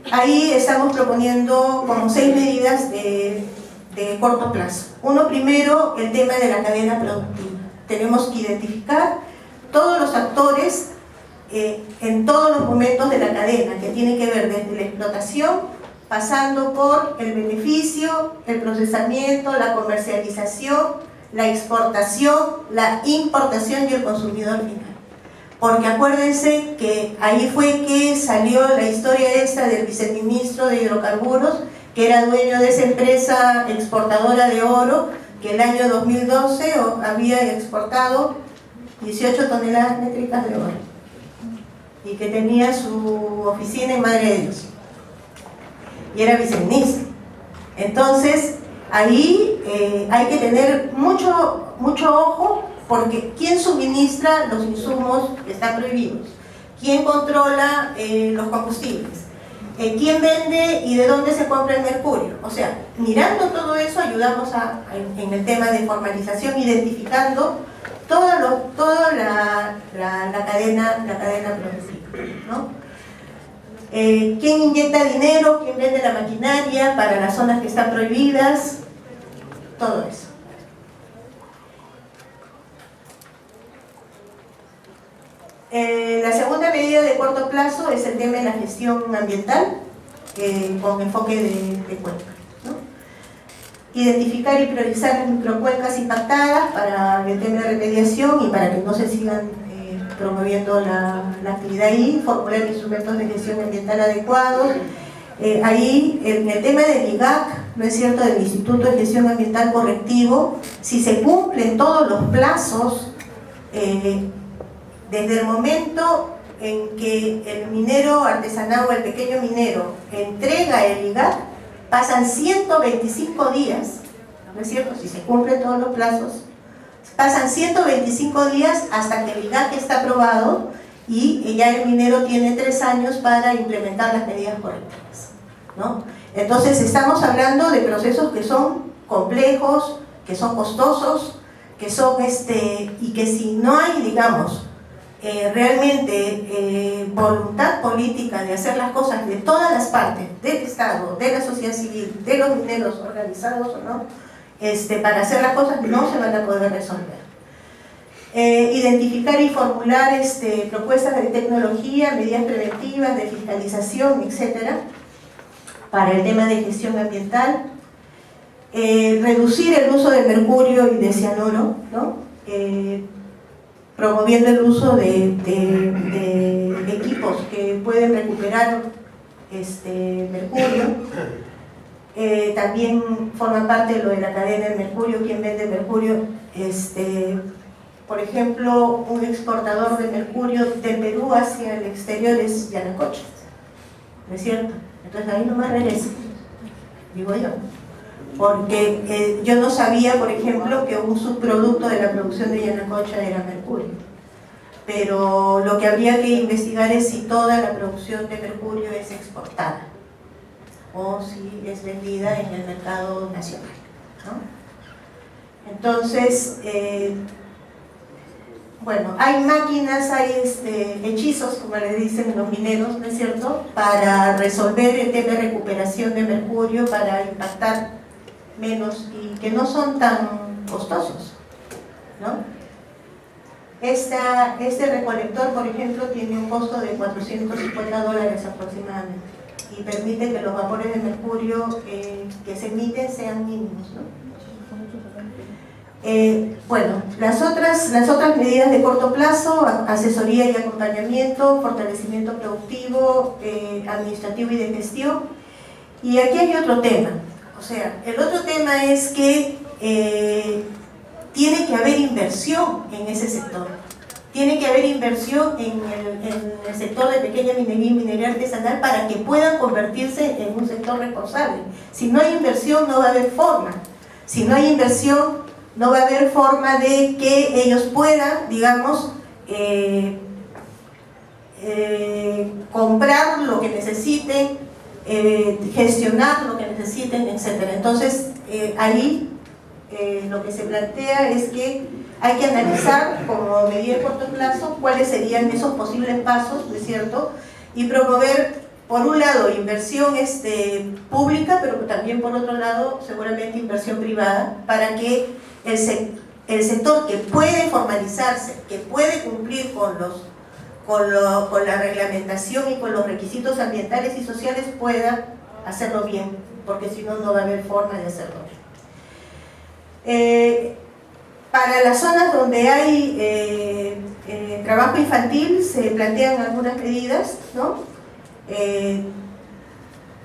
Ahí estamos proponiendo como 6 medidas de corto plazo. Uno, primero, el tema de la cadena productiva. Tenemos que identificar todos los actores en todos los momentos de la cadena, que tiene que ver desde la explotación, pasando por el beneficio, el procesamiento, la comercialización, la exportación, la importación y el consumidor final. Porque acuérdense que ahí fue que salió la historia esta del viceministro de hidrocarburos, que era dueño de esa empresa exportadora de oro, que el año 2012 había exportado 18 toneladas métricas de oro y que tenía su oficina en Madre de Dios y era viceministro. Entonces ahí hay que tener mucho ojo, porque ¿quién suministra los insumos que están prohibidos? ¿Quién controla los combustibles? ¿Quién vende y de dónde se compra el mercurio? O sea, mirando todo eso ayudamos en el tema de formalización, identificando toda la cadena productiva, ¿no? ¿Quién inyecta dinero? ¿Quién vende la maquinaria para las zonas que están prohibidas? Todo eso. La segunda medida de corto plazo es el tema de la gestión ambiental con enfoque de cuenca, ¿no? Identificar y priorizar las microcuencas impactadas para el tema de remediación y para que no se sigan promoviendo la actividad ahí, formular instrumentos de gestión ambiental adecuados. Ahí, en el tema del IGAC, ¿no es cierto?, del Instituto de Gestión Ambiental Correctivo, si se cumplen todos los plazos, desde el momento en que el minero artesanal o el pequeño minero entrega el IGAC, pasan 125 días, ¿no es cierto?, si se cumplen todos los plazos, pasan 125 días hasta que el IGAC está aprobado y ya el minero tiene 3 años para implementar las medidas correctivas, ¿no? Entonces estamos hablando de procesos que son complejos, que son costosos, que son y que si no hay, digamos, realmente voluntad política de hacer las cosas de todas las partes, del Estado, de la sociedad civil, de los mineros organizados o no, para hacer las cosas no se van a poder resolver. Identificar y formular propuestas de tecnología, medidas preventivas, de fiscalización, etcétera, para el tema de gestión ambiental. Reducir el uso de mercurio y de cianuro, ¿no? Promoviendo el uso de equipos que pueden recuperar mercurio. También forma parte de lo de la cadena del mercurio, quien vende mercurio. Por ejemplo, un exportador de mercurio de Perú hacia el exterior es Yanacocha, ¿no es cierto? Entonces ahí nomás regresa, digo yo. Porque yo no sabía, por ejemplo, que un subproducto de la producción de Yanacocha era mercurio. Pero lo que habría que investigar es si toda la producción de mercurio es exportada o si es vendida en el mercado nacional, ¿no? Entonces, bueno, hay máquinas, hay hechizos, como le dicen los mineros, ¿no es cierto?, para resolver el tema de recuperación de mercurio, para impactar menos y que no son tan costosos, ¿no? Este recolector, por ejemplo, tiene un costo de $450 aproximadamente. y permite que los vapores de mercurio que se emiten sean mínimos, ¿no? Bueno, las otras medidas de corto plazo: asesoría y acompañamiento, fortalecimiento productivo, administrativo y de gestión. Y aquí hay otro tema, o sea, el otro tema es que tiene que haber inversión en ese sector. Tiene que haber inversión en el sector de pequeña minería y minería artesanal para que puedan convertirse en un sector responsable. Si no hay inversión, no va a haber forma. Si no hay inversión, no va a haber forma de que ellos puedan, digamos, comprar lo que necesiten, gestionar lo que necesiten, etc. Entonces, ahí lo que se plantea es que hay que analizar como medida de corto plazo cuáles serían esos posibles pasos, ¿no es cierto? Y promover, por un lado, inversión pública, pero también por otro lado, seguramente inversión privada, para que el sector que puede formalizarse, que puede cumplir con la reglamentación y con los requisitos ambientales y sociales, pueda hacerlo bien, porque si no, no va a haber forma de hacerlo bien. Para las zonas donde hay trabajo infantil se plantean algunas medidas, ¿no?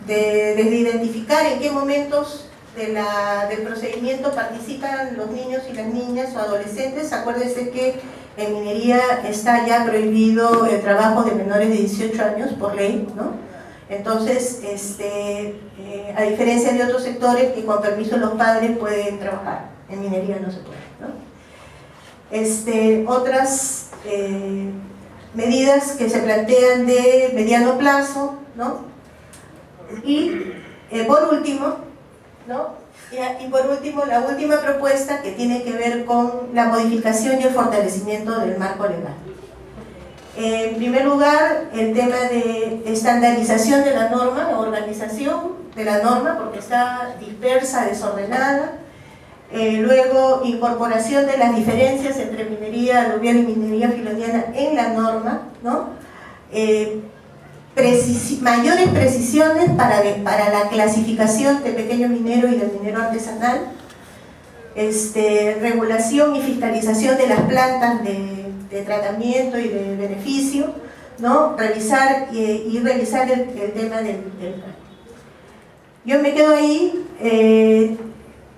Desde identificar en qué momentos del procedimiento participan los niños y las niñas o adolescentes. Acuérdense que en minería está ya prohibido el trabajo de menores de 18 años por ley, ¿no? Entonces, a diferencia de otros sectores que con permiso de los padres pueden trabajar, en minería no se puede, ¿no? Otras medidas que se plantean de mediano plazo, ¿no? Y por último, ¿no? Y por último, la última propuesta, que tiene que ver con la modificación y el fortalecimiento del marco legal. En primer lugar, el tema de estandarización de la norma, organización de la norma, porque está dispersa, desordenada. Luego, incorporación de las diferencias entre minería aluvial y minería filoniana en la norma, ¿no? Mayores precisiones para la clasificación de pequeño minero y de minero artesanal. Regulación y fiscalización de las plantas de tratamiento y de beneficio, ¿no? Revisar revisar el tema del Yo me quedo ahí.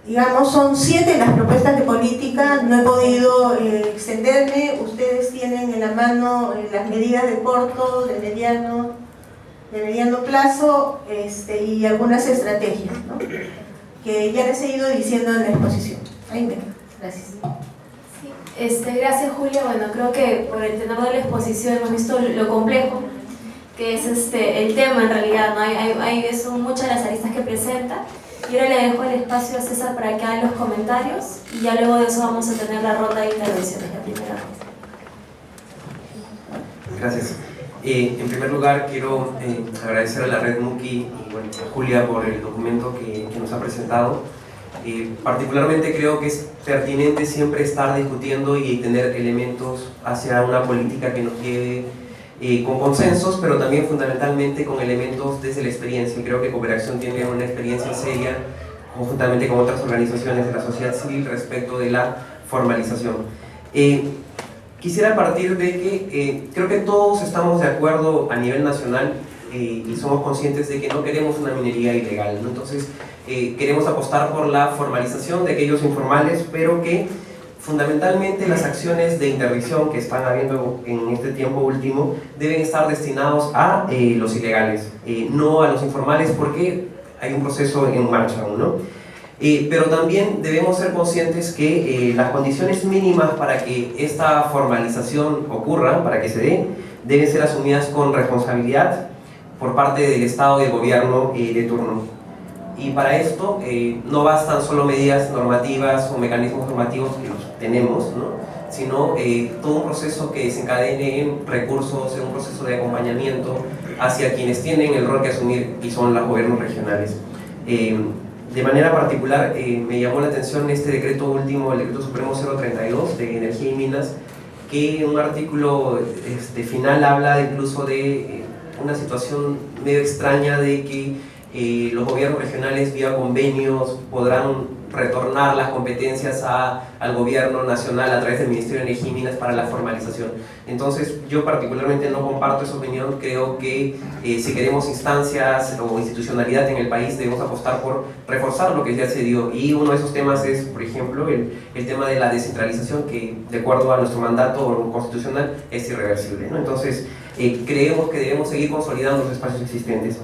Digamos, son 7 las propuestas de política, no he podido extenderme. Ustedes tienen en la mano las medidas de corto, de mediano plazo, y algunas estrategias, ¿no? Que ya les he ido diciendo en la exposición. Ahí ven, gracias. Sí, gracias, Julia. Bueno, creo que por el tenor de la exposición hemos visto lo complejo que es el tema en realidad, ¿no? Son muchas las aristas que presenta. Y ahora le dejo el espacio a César para que haga los comentarios y ya luego de eso vamos a tener la ronda de intervenciones, la primera ronda. Gracias. En primer lugar, quiero agradecer a la red Muki y a Julia por el documento que nos ha presentado. Particularmente creo que es pertinente siempre estar discutiendo y tener elementos hacia una política que nos lleve con consensos, pero también fundamentalmente con elementos desde la experiencia. Creo que Cooperación tiene una experiencia seria, conjuntamente con otras organizaciones de la sociedad civil, respecto de la formalización. Quisiera partir de que creo que todos estamos de acuerdo a nivel nacional y somos conscientes de que no queremos una minería ilegal, ¿no? Entonces queremos apostar por la formalización de aquellos informales, pero que fundamentalmente las acciones de interdicción que están habiendo en este tiempo último deben estar destinados a los ilegales, no a los informales, porque hay un proceso en marcha aún, ¿no? Pero también debemos ser conscientes que las condiciones mínimas para que esta formalización ocurra, para que se dé, deben ser asumidas con responsabilidad por parte del Estado y del gobierno de turno. Y para esto no bastan solo medidas normativas o mecanismos normativos que los tenemos, ¿no? Sino todo un proceso que desencadene en recursos, en un proceso de acompañamiento hacia quienes tienen el rol que asumir y son los gobiernos regionales. De manera particular me llamó la atención este decreto último, el decreto supremo 032 de energía y minas, que en un artículo final habla incluso de una situación medio extraña de que los gobiernos regionales vía convenios podrán retornar las competencias al gobierno nacional a través del Ministerio de Energía y Minas para la formalización. Entonces yo particularmente no comparto esa opinión. Creo que si queremos instancias o institucionalidad en el país debemos apostar por reforzar lo que ya se dio, y uno de esos temas es, por ejemplo, el tema de la descentralización, que de acuerdo a nuestro mandato constitucional es irreversible, ¿no? Entonces creemos que debemos seguir consolidando los espacios existentes.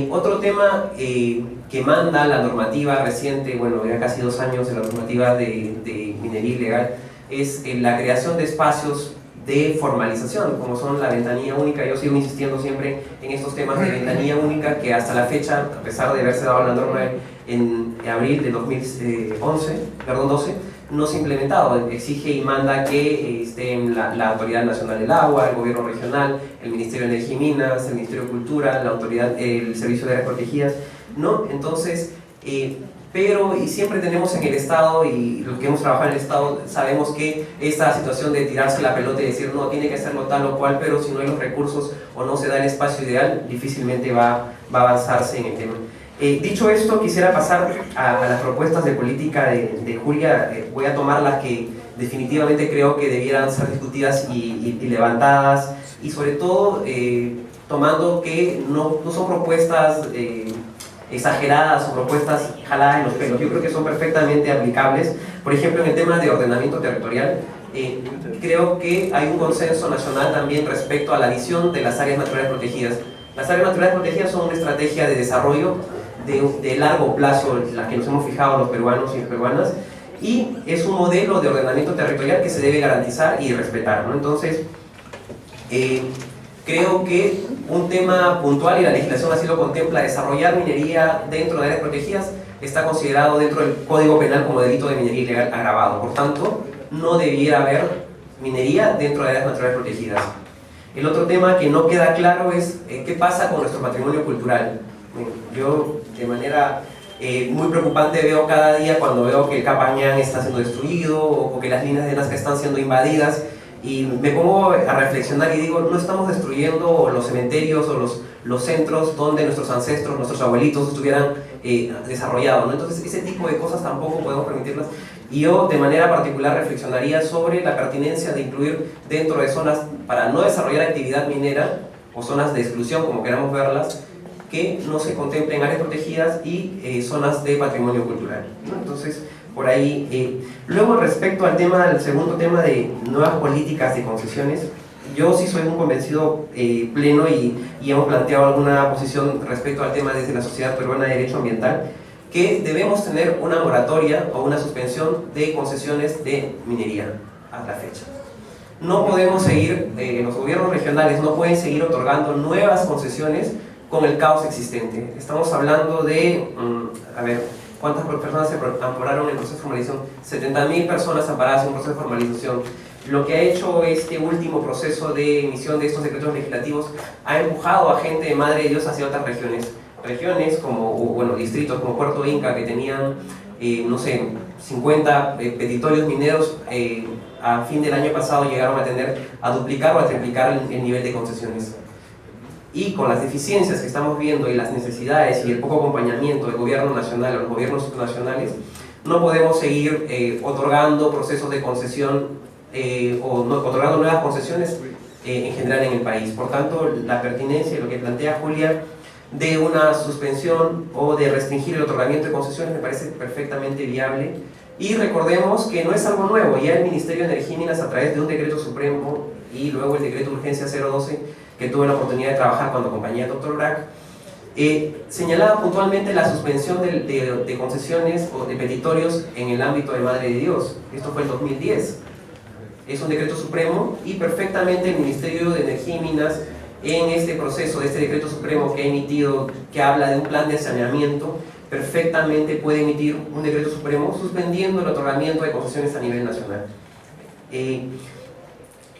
Otro tema que manda la normativa reciente, bueno, ya casi 2 años de la normativa de minería ilegal, es la creación de espacios de formalización, como son la ventanilla única. Yo sigo insistiendo siempre en estos temas de ventanilla única, que hasta la fecha, a pesar de haberse dado la norma en abril de 2012, no se ha implementado. Exige y manda que estén la Autoridad Nacional del Agua, el Gobierno Regional, el Ministerio de Energía y Minas, el Ministerio de Cultura, la autoridad, el Servicio de Áreas Protegidas, ¿no? Entonces, pero y siempre tenemos en el Estado, y los que hemos trabajado en el Estado sabemos que esta situación de tirarse la pelota y decir no, tiene que hacerlo tal o cual, pero si no hay los recursos o no se da el espacio ideal, difícilmente va a avanzarse en el tema. Dicho esto, quisiera pasar a las propuestas de política de Julia. Voy a tomar las que definitivamente creo que debieran ser discutidas y levantadas, y sobre todo tomando que no son propuestas exageradas o propuestas jaladas en los pelos. Yo creo que son perfectamente aplicables. Por ejemplo, en el tema de ordenamiento territorial, creo que hay un consenso nacional también respecto a la visión de las áreas naturales protegidas. Las áreas naturales protegidas son una estrategia de desarrollo de largo plazo, la que nos hemos fijado los peruanos y peruanas, y es un modelo de ordenamiento territorial que se debe garantizar y respetar, ¿no? Entonces, creo que un tema puntual, y la legislación así lo contempla, desarrollar minería dentro de áreas protegidas está considerado dentro del Código Penal como delito de minería ilegal agravado. Por tanto, no debiera haber minería dentro de áreas naturales protegidas. El otro tema que no queda claro es qué pasa con nuestro patrimonio cultural. Yo, de manera muy preocupante, veo cada día cuando veo que el Capañán está siendo destruido o que las líneas de Nazca están siendo invadidas, y me pongo a reflexionar y digo, no estamos destruyendo los cementerios o los centros donde nuestros ancestros, nuestros abuelitos estuvieran desarrollados, ¿no? Entonces ese tipo de cosas tampoco podemos permitirlas, y yo de manera particular reflexionaría sobre la pertinencia de incluir dentro de zonas para no desarrollar actividad minera o zonas de exclusión, como queramos verlas, que no se contemplen áreas protegidas y zonas de patrimonio cultural, ¿no? Entonces, por ahí. Luego, respecto al tema, el segundo tema de nuevas políticas de concesiones, yo sí soy un convencido pleno y hemos planteado alguna posición respecto al tema desde la Sociedad Peruana de Derecho Ambiental, que debemos tener una moratoria o una suspensión de concesiones de minería a la fecha. No podemos seguir, los gobiernos regionales no pueden seguir otorgando nuevas concesiones con el caos existente. Estamos hablando de, ¿cuántas personas se ampararon en el proceso de formalización? 70.000 personas amparadas en un proceso de formalización. Lo que ha hecho este último proceso de emisión de estos decretos legislativos ha empujado a gente de Madre de Dios hacia otras regiones como, distritos como Puerto Inca, que tenían, 50 petitorios mineros, a fin del año pasado llegaron a duplicar o a triplicar el nivel de concesiones. Y con las deficiencias que estamos viendo y las necesidades y el poco acompañamiento del gobierno nacional o los gobiernos subnacionales, no podemos seguir otorgando procesos de concesión otorgando nuevas concesiones en general en el país. Por tanto, la pertinencia y lo que plantea Julia de una suspensión o de restringir el otorgamiento de concesiones me parece perfectamente viable. Y recordemos que no es algo nuevo, ya el Ministerio de Energía y Minas, a través de un decreto supremo y luego el decreto de urgencia 012, que tuve la oportunidad de trabajar cuando acompañé al Dr. Brack, señalaba puntualmente la suspensión de concesiones o de petitorios en el ámbito de Madre de Dios. Esto fue en 2010. Es un decreto supremo y perfectamente el Ministerio de Energía y Minas, en este proceso de este decreto supremo que ha emitido, que habla de un plan de saneamiento, perfectamente puede emitir un decreto supremo suspendiendo el otorgamiento de concesiones a nivel nacional.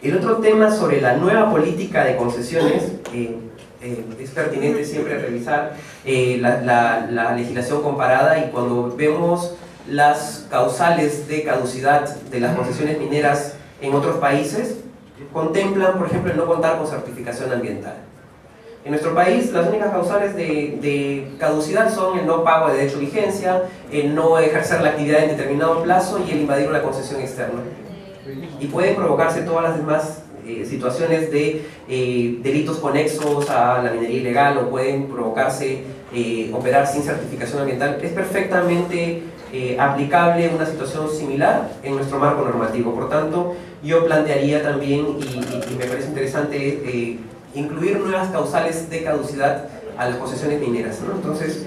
El otro tema sobre la nueva política de concesiones, es pertinente siempre revisar la legislación comparada, y cuando vemos las causales de caducidad de las concesiones mineras en otros países, contemplan, por ejemplo, el no contar con certificación ambiental. En nuestro país, las únicas causales de caducidad son el no pago de derecho de vigencia, el no ejercer la actividad en determinado plazo y el invadir una concesión externa. Y pueden provocarse todas las demás situaciones de delitos conexos a la minería ilegal, o pueden provocarse operar sin certificación ambiental. Es perfectamente aplicable una situación similar en nuestro marco normativo. Por tanto, yo plantearía también, y me parece interesante, incluir nuevas causales de caducidad a las concesiones mineras, ¿no? Entonces,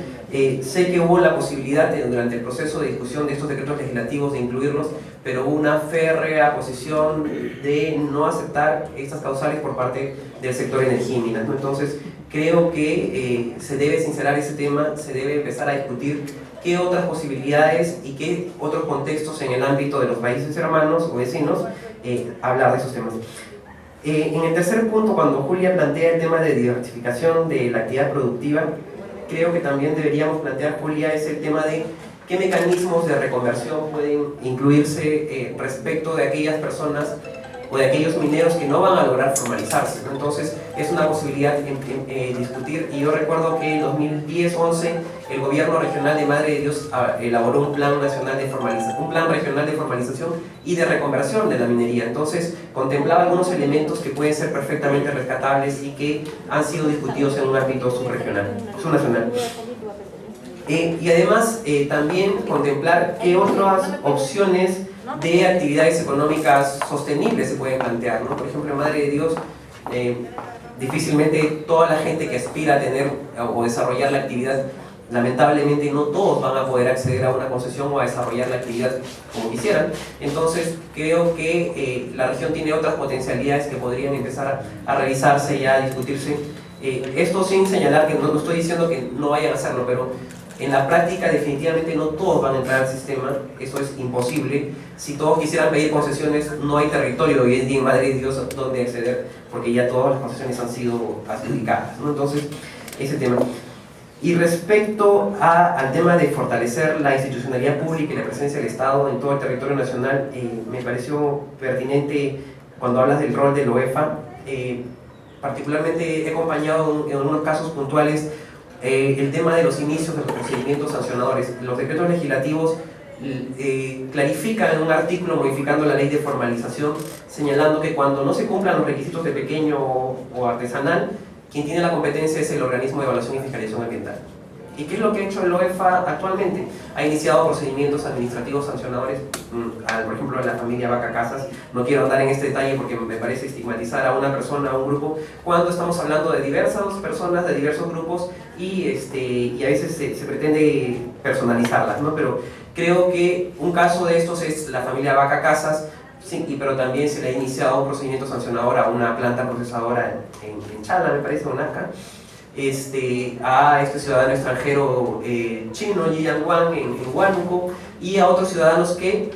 sé que hubo la posibilidad durante el proceso de discusión de estos decretos legislativos de incluirlos, pero hubo una férrea posición de no aceptar estas causales por parte del sector energía y minas, ¿no? Entonces, creo que se debe sincerar ese tema, se debe empezar a discutir qué otras posibilidades y qué otros contextos en el ámbito de los países hermanos o vecinos hablar de esos temas. En el tercer punto, cuando Julia plantea el tema de diversificación de la actividad productiva, creo que también deberíamos plantear, Julia, es el tema de qué mecanismos de reconversión pueden incluirse respecto de aquellas personas o de aquellos mineros que no van a lograr formalizarse, ¿no? Entonces, es una posibilidad discutir, y yo recuerdo que en 2010-11 el gobierno regional de Madre de Dios elaboró un plan nacional de formalización, un plan regional de formalización y de reconversión de la minería. Entonces, contemplaba algunos elementos que pueden ser perfectamente rescatables y que han sido discutidos en un ámbito subnacional. Y además, también contemplar qué otras opciones de actividades económicas sostenibles se pueden plantear, ¿no? Por ejemplo, en Madre de Dios, difícilmente toda la gente que aspira a tener o desarrollar la actividad, lamentablemente no todos van a poder acceder a una concesión o a desarrollar la actividad como quisieran. Entonces, creo que la región tiene otras potencialidades que podrían empezar a revisarse y a discutirse. Esto sin señalar que no estoy diciendo que no vayan a hacerlo, pero en la práctica definitivamente no todos van a entrar al sistema, eso es imposible. Si todos quisieran pedir concesiones, no hay territorio hoy en día en Madre de Dios donde acceder, porque ya todas las concesiones han sido adjudicadas, ¿no? Entonces, ese tema. Y respecto al tema de fortalecer la institucionalidad pública y la presencia del Estado en todo el territorio nacional, me pareció pertinente cuando hablas del rol del OEFA. Particularmente he acompañado en algunos casos puntuales el tema de los inicios de los procedimientos sancionadores. Los decretos legislativos clarifican en un artículo modificando la ley de formalización, señalando que cuando no se cumplan los requisitos de pequeño o artesanal, quien tiene la competencia es el organismo de evaluación y fiscalización ambiental. ¿Y qué es lo que ha hecho el OEFA actualmente? Ha iniciado procedimientos administrativos sancionadores, por ejemplo, a la familia Vaca Casas. No quiero andar en este detalle porque me parece estigmatizar a una persona, a un grupo, cuando estamos hablando de diversas personas, de diversos grupos, y a veces se pretende personalizarlas, ¿no? Pero creo que un caso de estos es la familia Vaca Casas, sí, pero también se le ha iniciado un procedimiento sancionador a una planta procesadora en Chala, me parece, en Aca. A este ciudadano extranjero chino, Yi Yang en Huánuco, y a otros ciudadanos que,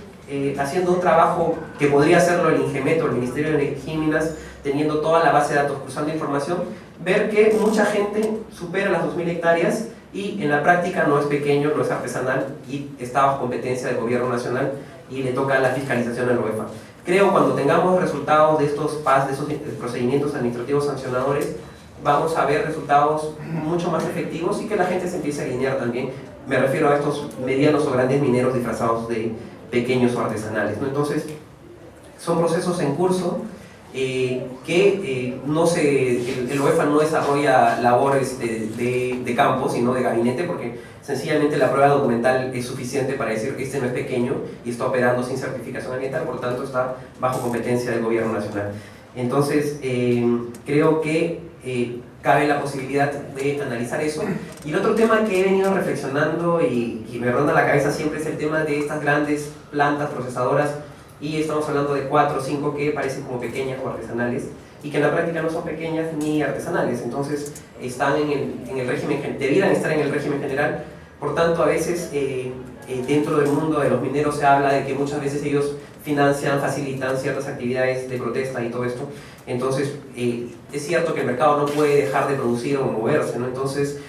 haciendo un trabajo que podría hacerlo el INGEMET o el Ministerio de Energía y Minas, teniendo toda la base de datos, cruzando información, ver que mucha gente supera las 2.000 hectáreas y en la práctica no es pequeño, no es artesanal y está bajo competencia del gobierno nacional y le toca la fiscalización al OEFA. Creo cuando tengamos resultados de estos PAS, de esos procedimientos administrativos sancionadores, vamos a ver resultados mucho más efectivos y que la gente se empiece a alinear también. Me refiero a estos medianos o grandes mineros disfrazados de pequeños o artesanales, ¿no? Entonces, son procesos en curso que el OEFA no desarrolla labores de campo, sino de gabinete, porque sencillamente la prueba documental es suficiente para decir que este no es pequeño y está operando sin certificación ambiental, por lo tanto está bajo competencia del gobierno nacional. Entonces, creo que cabe la posibilidad de analizar eso. Y el otro tema que he venido reflexionando y me ronda la cabeza siempre es el tema de estas grandes plantas procesadoras, y estamos hablando de 4 o 5 que parecen como pequeñas o artesanales y que en la práctica no son pequeñas ni artesanales, entonces están en el régimen, debieran estar en el régimen general. Por tanto, a veces dentro del mundo de los mineros se habla de que muchas veces ellos financian, facilitan ciertas actividades de protesta y todo esto. Entonces, es cierto que el mercado no puede dejar de producir o moverse, ¿no? Entonces,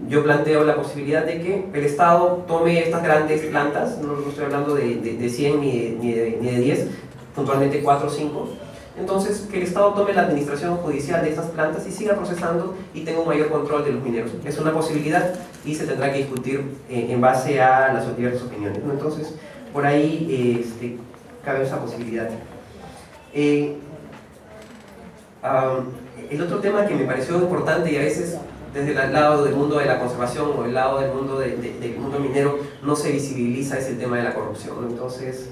yo planteo la posibilidad de que el Estado tome estas grandes plantas, no estoy hablando de 100 ni de 10, puntualmente 4 o 5, entonces que el Estado tome la administración judicial de estas plantas y siga procesando y tenga un mayor control de los mineros. Es una posibilidad y se tendrá que discutir en base a las diversas opiniones, ¿no? Entonces, por ahí cabe esa posibilidad. El otro tema que me pareció importante y a veces desde el lado del mundo de la conservación o el lado del mundo, del mundo minero no se visibiliza es el tema de la corrupción, ¿no? Entonces,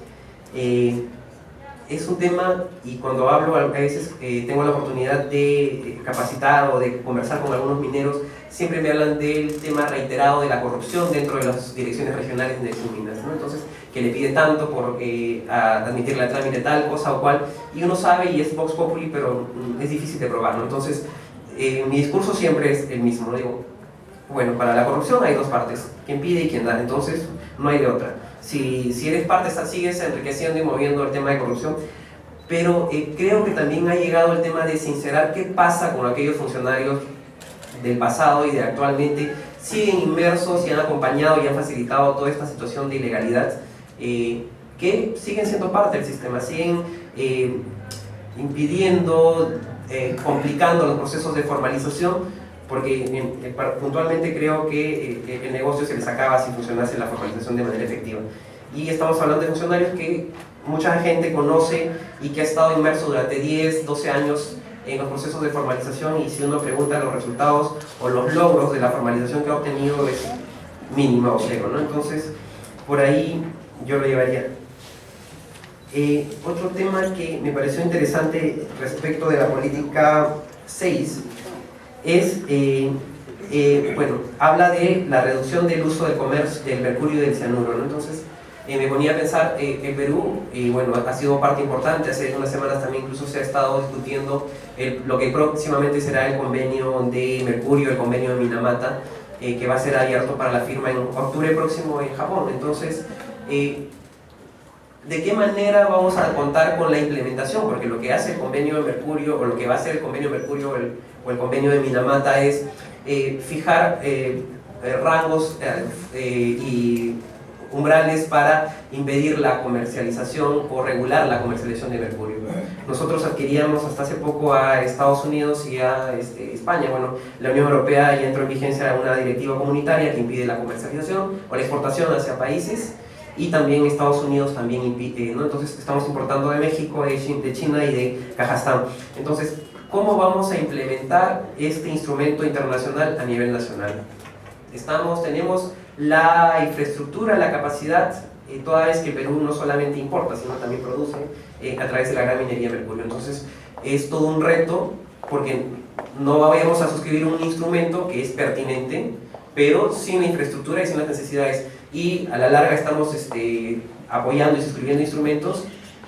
es un tema, y cuando hablo a veces tengo la oportunidad de capacitar o de conversar con algunos mineros, siempre me hablan del tema reiterado de la corrupción dentro de las direcciones regionales de sus minas, ¿no? Entonces, que le pide tanto por admitirle a trámite tal cosa o cual, y uno sabe y es vox populi, pero es difícil de probar, ¿no? Entonces, mi discurso siempre es el mismo, ¿no? Digo, bueno, para la corrupción hay dos partes, quien pide y quien da, entonces no hay de otra. Si eres parte, sigues enriqueciendo y moviendo el tema de corrupción, pero creo que también ha llegado el tema de sincerar qué pasa con aquellos funcionarios del pasado y de actualmente, siguen inmersos y han acompañado y han facilitado toda esta situación de ilegalidad, que siguen siendo parte del sistema, siguen impidiendo, complicando los procesos de formalización, porque puntualmente creo que el negocio se les acaba si funcionase la formalización de manera efectiva. Y estamos hablando de funcionarios que mucha gente conoce y que ha estado inmerso durante 10, 12 años en los procesos de formalización, y si uno pregunta los resultados o los logros de la formalización que ha obtenido es mínima o cero, ¿no? Entonces, por ahí yo lo llevaría. Otro tema que me pareció interesante respecto de la política 6 es, bueno, habla de la reducción del uso del comercio del mercurio y del cianuro, ¿no? Entonces, me ponía a pensar, el Perú, bueno, ha sido parte importante, hace unas semanas también incluso se ha estado discutiendo lo que próximamente será el convenio de mercurio, el convenio de Minamata, que va a ser abierto para la firma en octubre próximo en Japón. Entonces, ¿de qué manera vamos a contar con la implementación? Porque lo que hace el convenio de mercurio, o lo que va a hacer el convenio de mercurio o el convenio de Minamata es fijar rangos y umbrales para impedir la comercialización o regular la comercialización de mercurio. Nosotros adquiríamos hasta hace poco a Estados Unidos y a España. Bueno, la Unión Europea ya entró en vigencia una directiva comunitaria que impide la comercialización o la exportación hacia países, y también Estados Unidos también impide, ¿no? Entonces estamos importando de México, de China y de Kazajstán. Entonces, ¿cómo vamos a implementar este instrumento internacional a nivel nacional? Tenemos la infraestructura, la capacidad, toda vez que Perú no solamente importa, sino también produce a través de la gran minería de mercurio. Entonces, es todo un reto, porque no vamos a suscribir un instrumento que es pertinente, pero sin la infraestructura y sin las necesidades. Y a la larga estamos apoyando y suscribiendo instrumentos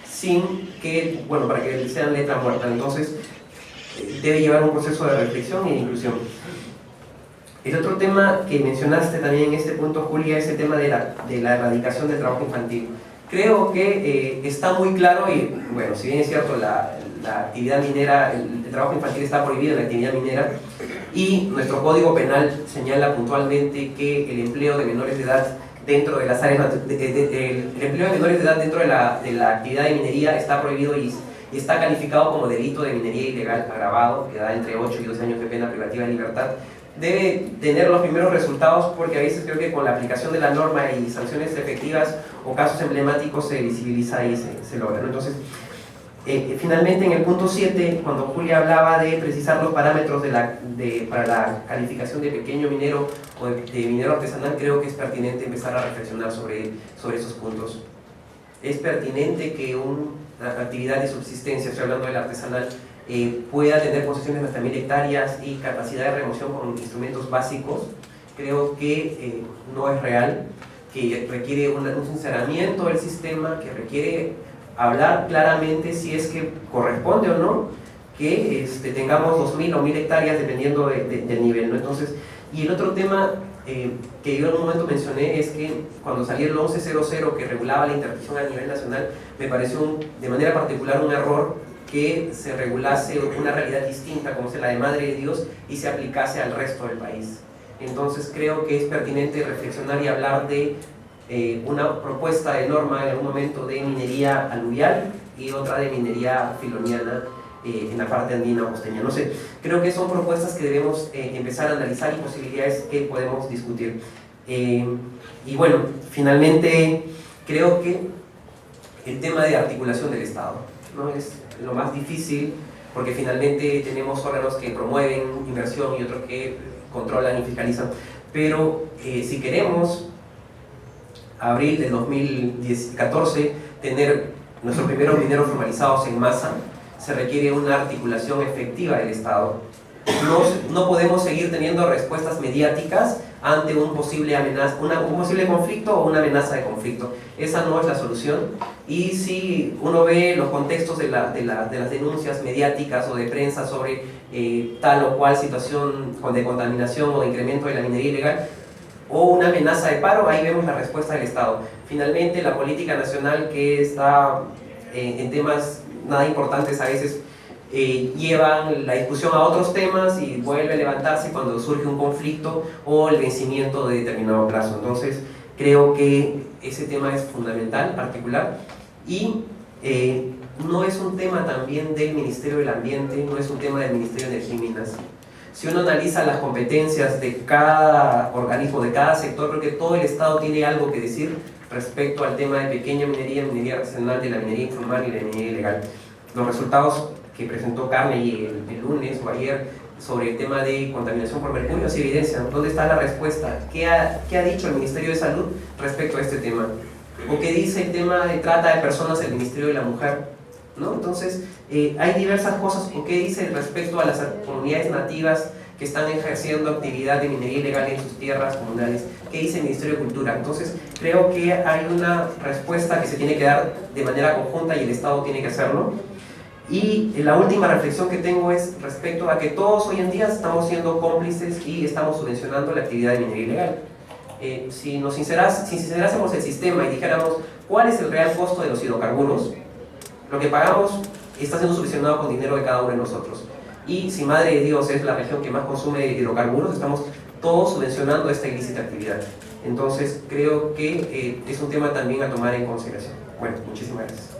sin que, bueno, para que sean letra muerta. Entonces, debe llevar un proceso de reflexión y de inclusión. El otro tema que mencionaste también en este punto, Julia, es el tema de la erradicación del trabajo infantil. Creo que está muy claro, y bueno, si bien es cierto, la actividad minera, el trabajo infantil está prohibido en la actividad minera, y nuestro Código Penal señala puntualmente que el empleo de menores de edad dentro de las áreas, el empleo de menores de edad dentro de la actividad de minería está prohibido y está calificado como delito de minería ilegal agravado, que da entre 8 y 12 años de pena privativa de libertad. Debe tener los primeros resultados, porque a veces creo que con la aplicación de la norma y sanciones efectivas o casos emblemáticos se visibiliza y se logra, ¿no? Entonces, finalmente en el punto 7, cuando Julia hablaba de precisar los parámetros para la calificación de pequeño minero o de minero artesanal, creo que es pertinente empezar a reflexionar sobre esos puntos. Es pertinente que una actividad de subsistencia, estoy hablando del artesanal, pueda tener posesiones de hasta 1000 hectáreas y capacidad de remoción con instrumentos básicos. Creo que no es real, que requiere un sinceramiento del sistema, que requiere hablar claramente si es que corresponde o no que tengamos 2000 o 1000 hectáreas dependiendo del nivel, ¿no? Entonces, y el otro tema que yo en un momento mencioné es que cuando salió el 1100 que regulaba la interdicción a nivel nacional, me pareció de manera particular un error que se regulase una realidad distinta como es la de Madre de Dios y se aplicase al resto del país. Entonces creo que es pertinente reflexionar y hablar de una propuesta de norma en algún momento de minería aluvial y otra de minería filoniana en la parte andina o costeña. No sé, creo que son propuestas que debemos empezar a analizar y posibilidades que podemos discutir. Y bueno, finalmente creo que el tema de articulación del Estado, ¿no? Es lo más difícil, porque finalmente tenemos órganos que promueven inversión y otros que controlan y fiscalizan, pero si queremos abril de 2014 tener nuestros primeros mineros formalizados en masa, se requiere una articulación efectiva del Estado. No podemos seguir teniendo respuestas mediáticas ante un posible un posible conflicto o una amenaza de conflicto. Esa no es la solución. Y si uno ve los contextos de las denuncias mediáticas o de prensa sobre tal o cual situación de contaminación o de incremento de la minería ilegal, o una amenaza de paro, ahí vemos la respuesta del Estado. Finalmente, la política nacional, que está en temas nada importantes a veces, llevan la discusión a otros temas y vuelve a levantarse cuando surge un conflicto o el vencimiento de determinado plazo. Entonces, creo que ese tema es fundamental, particular, y no es un tema también del Ministerio del Ambiente, no es un tema del Ministerio de Energía y Minas. Si uno analiza las competencias de cada organismo, de cada sector, creo que todo el Estado tiene algo que decir respecto al tema de pequeña minería, minería artesanal, de la minería informal y la minería ilegal. Los resultados que presentó Carney el lunes o ayer sobre el tema de contaminación por mercurio se evidencian. ¿Dónde está la respuesta? ¿Qué ha dicho el Ministerio de Salud respecto a este tema? ¿O qué dice el tema de trata de personas del Ministerio de la Mujer? ¿No? Entonces, hay diversas cosas. ¿O qué dice respecto a las comunidades nativas que están ejerciendo actividad de minería ilegal en sus tierras comunales? ¿Qué dice el Ministerio de Cultura? Entonces, creo que hay una respuesta que se tiene que dar de manera conjunta y el Estado tiene que hacerlo. Y la última reflexión que tengo es respecto a que todos hoy en día estamos siendo cómplices y estamos subvencionando la actividad de minería ilegal. Si sincerásemos el sistema y dijéramos cuál es el real costo de los hidrocarburos, lo que pagamos está siendo subvencionado con dinero de cada uno de nosotros. Y si Madre de Dios es la región que más consume hidrocarburos, estamos todos subvencionando esta ilícita actividad. Entonces creo que es un tema también a tomar en consideración. Bueno, muchísimas gracias.